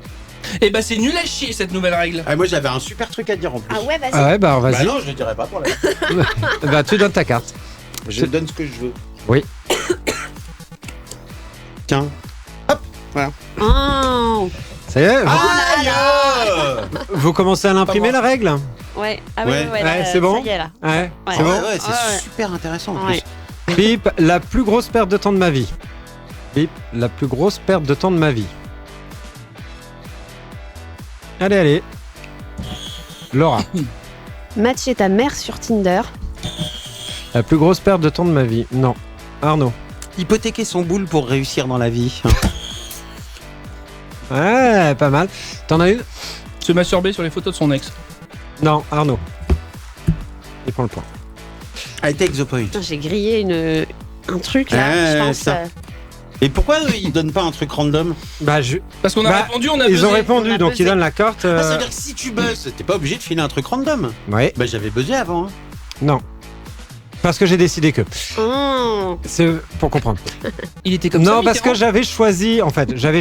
Eh bah, c'est nul à chier cette nouvelle règle. Moi, j'avais un super truc à dire en plus. Ah ouais, vas-y. Ah ouais, bah Bah vas-y. non, je le dirai pas pour la. Bah tu donnes ta carte. Je donne ce que je veux. Oui. Tiens. Oh, Ça y est, Ah, vous commencez à l'imprimer la règle? ouais, ah Ouais. ouais, là, c'est bon Ça y est, là. Ouais, Ouais. c'est bon. Ouais, c'est Ouais. super intéressant en Ouais. plus. Bip, la plus grosse perte de temps de ma vie. Bip, la plus grosse perte de temps de ma vie. Allez, allez. Laura, Matcher ta mère sur Tinder. la plus grosse perte de temps de ma vie. Non. Arnaud. Hypothéquer son boule pour réussir dans la vie. Ouais, pas mal. T'en as une? Se masturber sur les photos de son ex. Non, Arnaud. Il prend le point. Allez, take the point. Putain, j'ai grillé un truc là, Ouais, je pense. ça. Et pourquoi ils donnent pas un truc random? Bah, Parce qu'on a Bah, répondu, on a ils buzzé. ont répondu, on a donc buzzé. ils donnent la carte. Ah, ça veut dire que si tu buzzes, t'es pas obligé de filer un truc random. Ouais, Bah j'avais buzzé avant. Hein. non. Parce que j'ai décidé que. Oh. C'est pour comprendre. Il était comme ça. Non, parce que Mitterrand. j'avais choisi, en fait, j'avais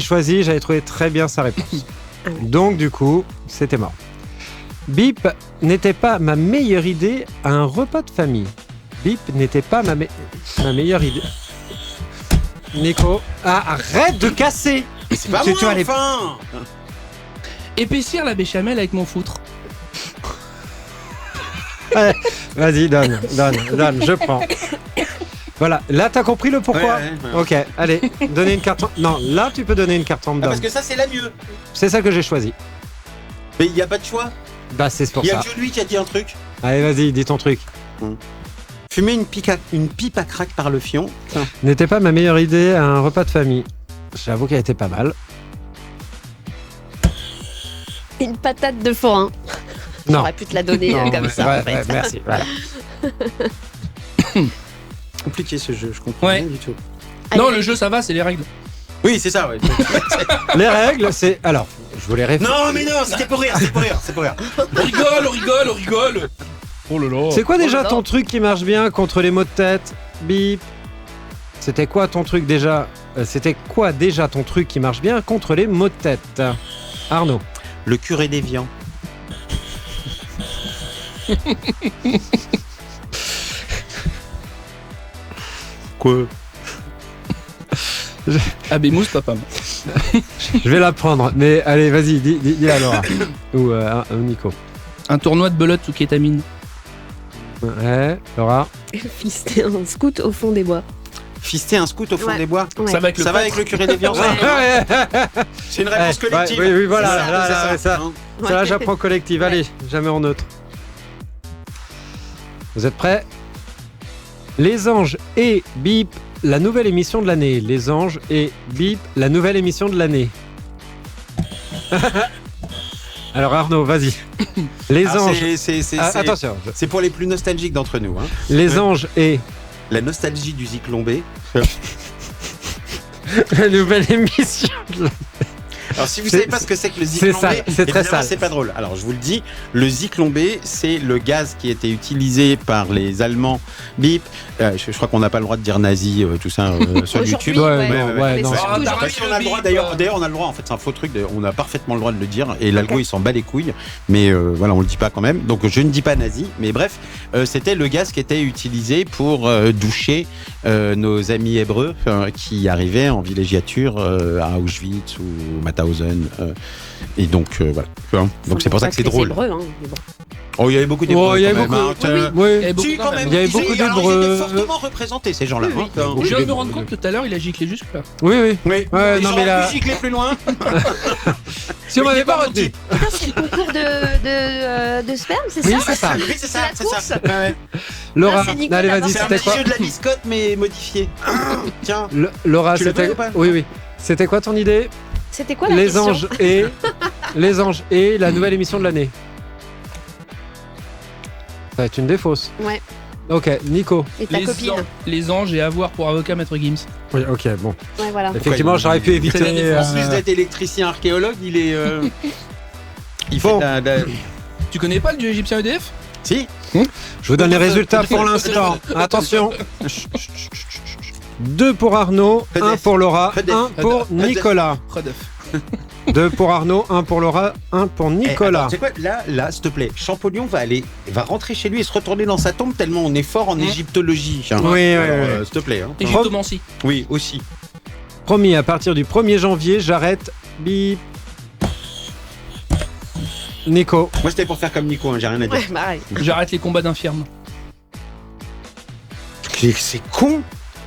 trouvé très bien sa réponse. Ah ouais. Donc, du coup, c'était mort. Bip n'était pas ma meilleure idée à un repas de famille. Bip n'était pas ma meilleure idée. Nico, arrête de casser! Mais c'est pas Tu- moi tu vas aller- enfin. Épaissir la béchamel avec mon foutre. Ouais, vas-y, donne, je prends. Voilà, là t'as compris le pourquoi? Ouais, ouais. Ok, allez, donnez une carte. Non, là tu peux donner une carte random. Parce que ça c'est la mieux. C'est ça que j'ai choisi. Mais il y a pas de choix. Bah c'est pour Il y a ça. que lui qui a dit un truc. Allez, vas-y, dis ton truc. Fumer une pipe à crack par le fion. Tiens. N'était pas ma meilleure idée à un repas de famille. J'avoue qu'elle était pas mal. Une patate de forain. Non. J'aurais pu te la donner Non, comme ouais, ça ouais, en fait. ouais, merci. Voilà. Compliqué ce jeu, je comprends Ouais. rien du tout. Allez, Non, allez. le jeu, ça va, c'est les règles. Oui, c'est ça, ouais. Les règles, c'est. Alors, je vous les réfère. non, mais non, c'était pour rire, c'est pour rire, c'est pour rire. On rigole, on rigole, on rigole. Oh là là. C'est quoi déjà Oh là ton là. truc qui marche bien contre les maux de tête? Bip. C'était quoi ton truc déjà? C'était quoi déjà ton truc qui marche bien contre les maux de tête? Arnaud. Le curé déviant. Quoi? Abémous, papa. Je vais la prendre, mais allez, vas-y, dis à Laura. Ou Nico. Un tournoi de belote sous kétamine. Ouais, Laura. Fister un scout au fond des bois. Fister un scout au fond Ouais. des bois. Ouais. Ça va avec le Ça va prêtre. avec le curé déviant. ça Ouais. C'est une réponse Ouais, collective. ouais, oui, voilà, C'est ça, là, c'est là, ça. Hein. Ça là, j'apprends collective. Allez, jamais en neutre. Vous êtes prêts? Les anges et bip, la nouvelle émission de l'année. Les anges et bip, la nouvelle émission de l'année. Alors Arnaud, vas-y. Les Ah, anges. c'est Attention. c'est pour les plus nostalgiques d'entre nous. Hein. Les anges et La nostalgie du Ziklombé. la nouvelle émission de l'année. Alors si vous C'est- savez pas ce que c'est que le c'est Ziklombé, sale, c'est très évidemment, sale. c'est pas drôle. Alors je vous le dis, le Ziklombé, c'est le gaz qui était utilisé par les Allemands. Bip. Je crois qu'on n'a pas le droit de dire nazi, tout ça sur Aujourd'hui, YouTube. ouais. ouais, non. Mais c'est Ah, toujours- t'as Parce qu'on a le droit, d'ailleurs, on a le droit, en fait, c'est un faux truc, d'ailleurs, on a parfaitement le droit de le dire, et l'algo il s'en bat les couilles, mais voilà, on le dit pas quand même, donc je ne dis pas nazi, mais bref, c'était le gaz qui était utilisé pour doucher nos amis hébreux qui arrivaient en villégiature à Auschwitz ou Mauthausen, et donc voilà. Donc c'est pour ça que c'est Pas drôle. les Hébreux, hein, mais bon. Oh, il y avait beaucoup d'hébreux. Oh, il y avait quand même, beaucoup. hein, Oui. Il y avait beaucoup Si, quand même. Il y avait Ils- beaucoup alors, d'hébreux. Ils étaient fortement représentés, ces gens-là. Oui, hein. Je viens de me rendre compte tout à l'heure, il a giclé jusque là. Oui, oui. Oui, Ouais, ils non, auraient mais là- pu gicler plus loin. Si on Mais il m'avait est pas pas retenu. menti. Putain, c'est le concours de sperme, c'est Oui, ça c'est ça. Oui, c'est ça, la c'est course. ça. Ouais, ouais. Laura, Ah, c'est Nico allez, là-bas. vas-y, C'est un c'était petit quoi? jeu de la biscotte, mais modifié. Tiens. Laura, Tu le c'était. connais ou pas Oui, oui. C'était quoi ton idée? C'était quoi la Les question anges et. Les anges et la nouvelle émission de l'année. Ça va être une défausse. Ouais. Ok, Nico. Et ta copine. Les anges et avoir pour avocat Maître Gims. Oui, ok, bon. Ouais, voilà. Effectivement, j'aurais pu éviter. C'est la défense. En plus d'être électricien archéologue, il est. Il Bon. fait Tu connais pas le dieu égyptien EDF? Si. Je vous donne les résultats pour l'instant. Attention. 2 pour Arnaud, 1 pour Laura, 1 pour Nicolas. Rodolphe. 2 pour Arnaud, 1 pour Laura, 1 pour Nicolas. Tu sais quoi, là, s'il te plaît, Champollion va rentrer chez lui et se retourner dans sa tombe tellement on est fort en égyptologie. Hein. Oui, Alors, s'il te plaît. Hein. Égyptomancie. Oui, aussi. Promis, à partir du 1er janvier, j'arrête. Bip. Nico. Moi, c'était pour faire comme Nico, hein, j'ai rien à dire. Ouais, pareil. J'arrête les combats d'infirmes. C'est con.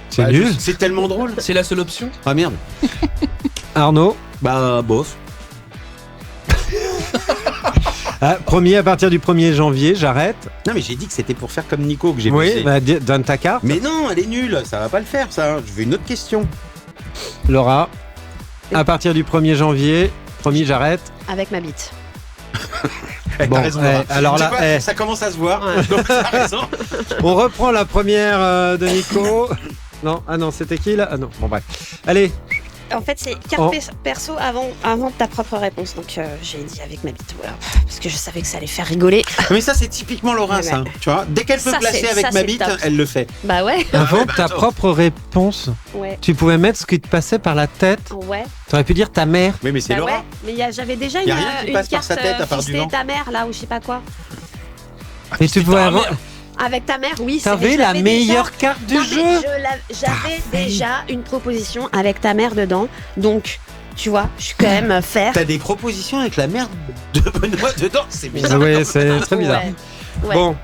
C'est nul. C'est tellement drôle. C'est la seule option. Ah merde. Arnaud. Bah, bof. Promis, à partir du 1er janvier, j'arrête. Non, mais j'ai dit que c'était pour faire comme Nico que j'ai Oui, bossé. bah, donne ta carte. Mais non, elle est nulle. Ça va pas le faire, ça. Je veux une autre question. Laura. À partir du 1er janvier, promis, j'arrête. Avec ma bite. Bon, T'as raison, Laura. alors Tu là, sais quoi, ça commence à se voir. Ouais. Donc, t'as raison. on reprend la première de Nico. Non, ah non, c'était qui là? Ah non, bon bref. Allez, En fait, c'est carte Oh. perso avant ta propre réponse. Donc, j'ai dit avec ma bite. Voilà. Parce que je savais que ça allait faire rigoler. Mais ça, c'est typiquement Laura, Ouais, ça. ouais. Tu vois, dès qu'elle peut Ça, placer c'est- avec ça, ma c'est bite, top. elle le fait. Bah ouais. avant bah, ta attends. propre réponse, Ouais. tu pouvais mettre ce qui te passait par la tête. Ouais. T'aurais pu dire ta mère. Oui, mais c'est Bah Laura. ouais. Mais j'avais déjà Y a rien qui une passe par carte sa tête à part du fistée vent. ta mère là ou je sais pas quoi. Mais tu pouvais ta avoir. mère. Avec ta mère, oui. T'avais je la l'avais meilleure déjà. carte du Non, mais jeu. j'avais déjà une proposition avec ta mère dedans. Donc, tu vois, je suis quand même faire. T'as des propositions avec la merde de Benoît dedans, c'est bizarre. Oui, c'est très bizarre. Ouais. Ouais. Bon,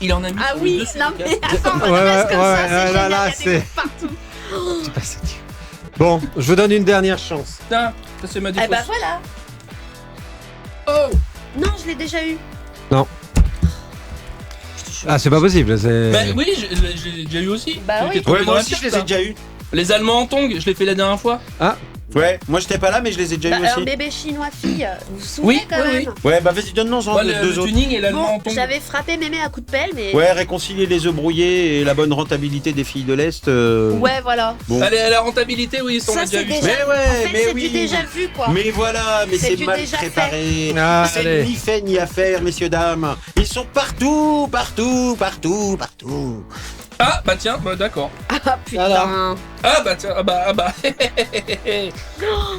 Il en a mis Ah sur les oui, deux non syndicats. mais attends, Ouais, on ouais, reste comme ouais, ça, c'est là, génial, là, il y a c'est- des coups partout. bon, je vous donne une dernière chance. Putain, ça c'est ma Eh défausse. bah voilà. Oh. Non, je l'ai déjà eu. Ah, c'est pas possible. C'est. Bah oui, je l'ai déjà eu aussi. Bah J'ai oui. été trompé Ouais, dans moi la aussi, je carte, les ai hein. déjà eu. Les Allemands en tongs, je l'ai fait la dernière fois. Ouais, moi j'étais pas là, mais je les ai déjà Bah, eu alors, aussi. bébé chinois fille, vous vous souvenez Oui, quand oui, même. Ouais, bah vas-y, donne-nous en Moi, deux le autres. tuning et l'allemand en Bon, tongs. j'avais frappé mémé à coup de pelle, mais. Ouais, réconcilier les œufs brouillés et la bonne rentabilité des filles de l'Est. Ouais, voilà. Bon. Allez, la rentabilité, oui, ça on Ça, l'a déjà c'est vu. déjà. Mais ouais, en fait, mais c'est oui. du déjà vu, quoi. Mais voilà, mais C'est c'est du mal déjà préparé. Ah, C'est allez. ni fait ni à faire, messieurs, dames. Ils sont partout, partout, partout, partout. Ah, bah tiens, bah d'accord. Ah putain. Alors. Ah bah tiens, ah bah.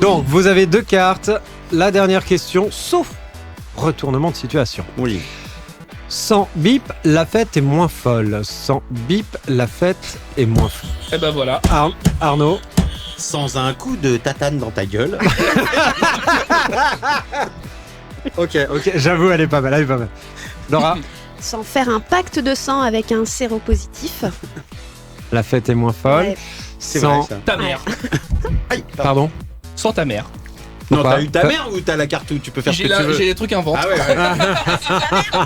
Donc, vous avez 2 cartes. La dernière question, sauf retournement de situation. Oui. Sans bip, la fête est moins folle. Sans bip, la fête est moins folle. Et bah voilà. Arnaud. Sans un coup de tatane dans ta gueule. Ok, j'avoue, elle est pas mal, Laura. Sans faire un pacte de sang avec un séropositif. La fête est moins folle. Ouais. C'est Sans- vrai, ça. Ta mère. Aïe, Pardon. Sans ta mère. Non, Pourquoi t'as eu ta mère ou t'as la carte où tu peux faire ce J'ai que tu veux? j'ai les trucs en vente. Ah ouais, ouais.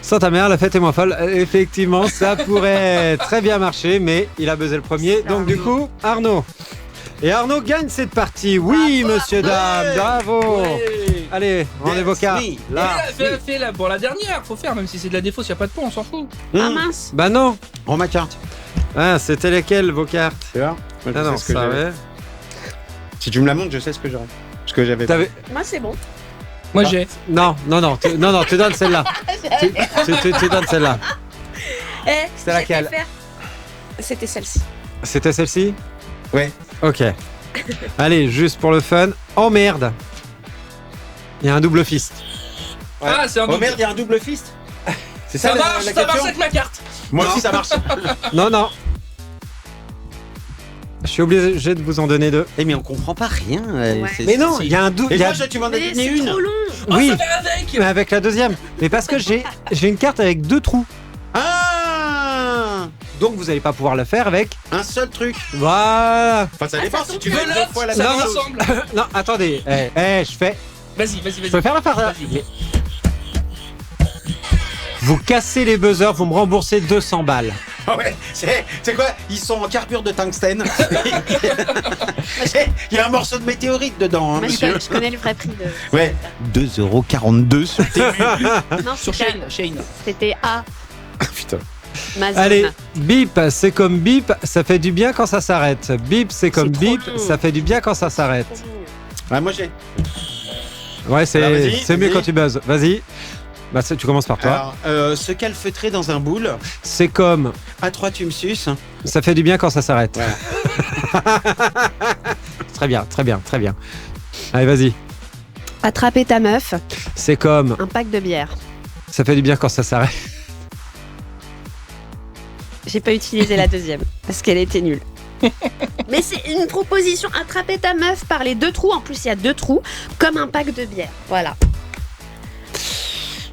Sans ta mère, la fête est moins folle. Effectivement, ça pourrait très bien marcher, mais il a buzzé le premier. Donc du coup, Arnaud. Et Arnaud gagne cette partie. Oui, monsieur, dame, bravo. Ouais. Allez, rendez vos cartes. Oui. Là. Fais la pour la dernière, faut faire, même si c'est de la défausse, y a pas de point, on s'en fout. Ah mince. Bah non. Rends ma carte. Ah, c'était lesquelles vos cartes? Tu vois? Moi, je Ah non, sais ce que ça j'avais. ouais. Si tu me la montres, je sais ce que j'aurais. Ce que j'avais. T'avais- Moi, c'est bon. Moi Ah. j'ai. Non, tu donnes celle-là. Tu donnes celle-là. Eh, C'était laquelle? j'ai fait faire- C'était celle-ci. C'était celle-ci? Ouais. Ok. Allez, juste pour le fun. Oh merde. Il y a un double fist. Ouais. Ah, c'est un Oh double. merde, il y a un double fist. C'est Ça ça, marche, la ça marche question. avec ma carte. Moi aussi, ça marche. Non. Je suis obligé de vous en donner 2. Eh mais on comprend pas rien. Ouais. Mais non, il y a un double. Et moi, tu m'en as Mais donné c'est une. trop long. Oui, Oh, ça va avec. mais avec la deuxième. Mais parce que j'ai une carte avec 2 trous. Ah, Donc vous n'allez pas pouvoir le faire avec. un seul truc. Voilà. Enfin, ça dépend si tu veux Belote, deux fois la ça même va chose. ensemble. Non, attendez. Je fais. Vas-y. Je peux faire la part. Vas-y. Vous cassez les buzzers, vous me remboursez 200 balles. Ah ouais, c'est quoi? Ils sont en carbure de tungstène. Il y a un morceau de météorite dedans, hein, Moi, monsieur. je connais le vrai prix de. Ouais, 2,42 € sur Temu. Non, Sur Shane. C'était A. Putain. Amazon. Allez, bip, c'est comme bip, ça fait du bien quand ça s'arrête. Bip, c'est comme C'est trop bip, mignon. ça fait du bien quand ça s'arrête. Ouais, moi j'ai. Ouais, Alors, vas-y, c'est mieux vas-y. quand tu buzzes. Vas-y. Bah, tu commences par toi. Alors, se calfeutrer dans un boule, C'est comme, à 3 tu me suces. ça fait du bien quand ça s'arrête. Ouais. Très bien, très bien, très bien. Allez, vas-y. Attraper ta meuf, C'est comme, un pack de bière. ça fait du bien quand ça s'arrête. J'ai pas utilisé la deuxième parce qu'elle était nulle. Mais c'est une proposition. Attraper ta meuf par les 2 trous. En plus, il y a 2 trous, comme un pack de bière. Voilà.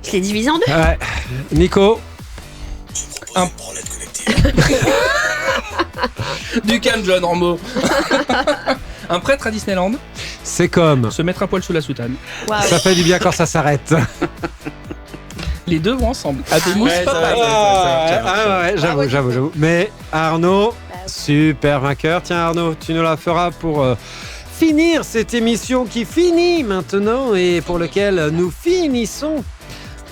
Je l'ai divisé en 2. Ouais. Nico, Du calme, John Rambo. Un prêtre à Disneyland, c'est comme, se mettre à poil sous la soutane. Waouh. ça fait du bien quand ça s'arrête. Les deux vont ensemble. Abémous, Ouais, pas ça mal. va. Ouais, j'avoue. Mais Arnaud, super vainqueur. Tiens Arnaud, tu nous la feras pour finir cette émission qui finit maintenant et pour lequel nous finissons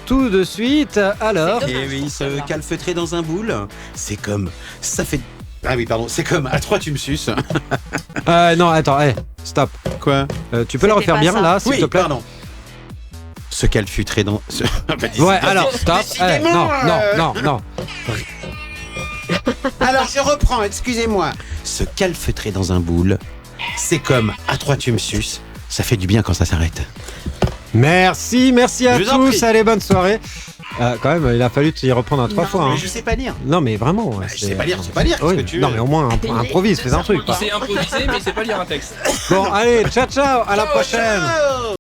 tout de suite. Alors, C'est Et oui, se calfeutrer dans un boule, c'est comme. Ça fait. Ah oui, pardon, c'est comme à 3 tu me suces. non, attends, stop. Quoi? Tu peux le C'était refaire pas bien ça. là, s'il Oui, te plaît. pardon. Se calfeutrer dans. Ouais, alors stop. Décidément, Non. Alors je reprends, excusez-moi. Se calfeutrer dans un boule, c'est comme à 3 tu me suces. Ça fait du bien quand ça s'arrête. Merci à Je vous en tous. prie. Allez, bonne soirée. Quand même, il a fallu t'y reprendre un 3 Non, fois. Hein. Mais je sais pas lire. Non, mais vraiment. ouais, Je c'est- sais pas lire, qu'est-ce Oui, que tu veux. non, mais au moins improvise, fais un truc. Il quoi. sait improviser, mais il sait pas lire un texte. Bon, allez, ciao, à la Ciao, prochaine. ciao.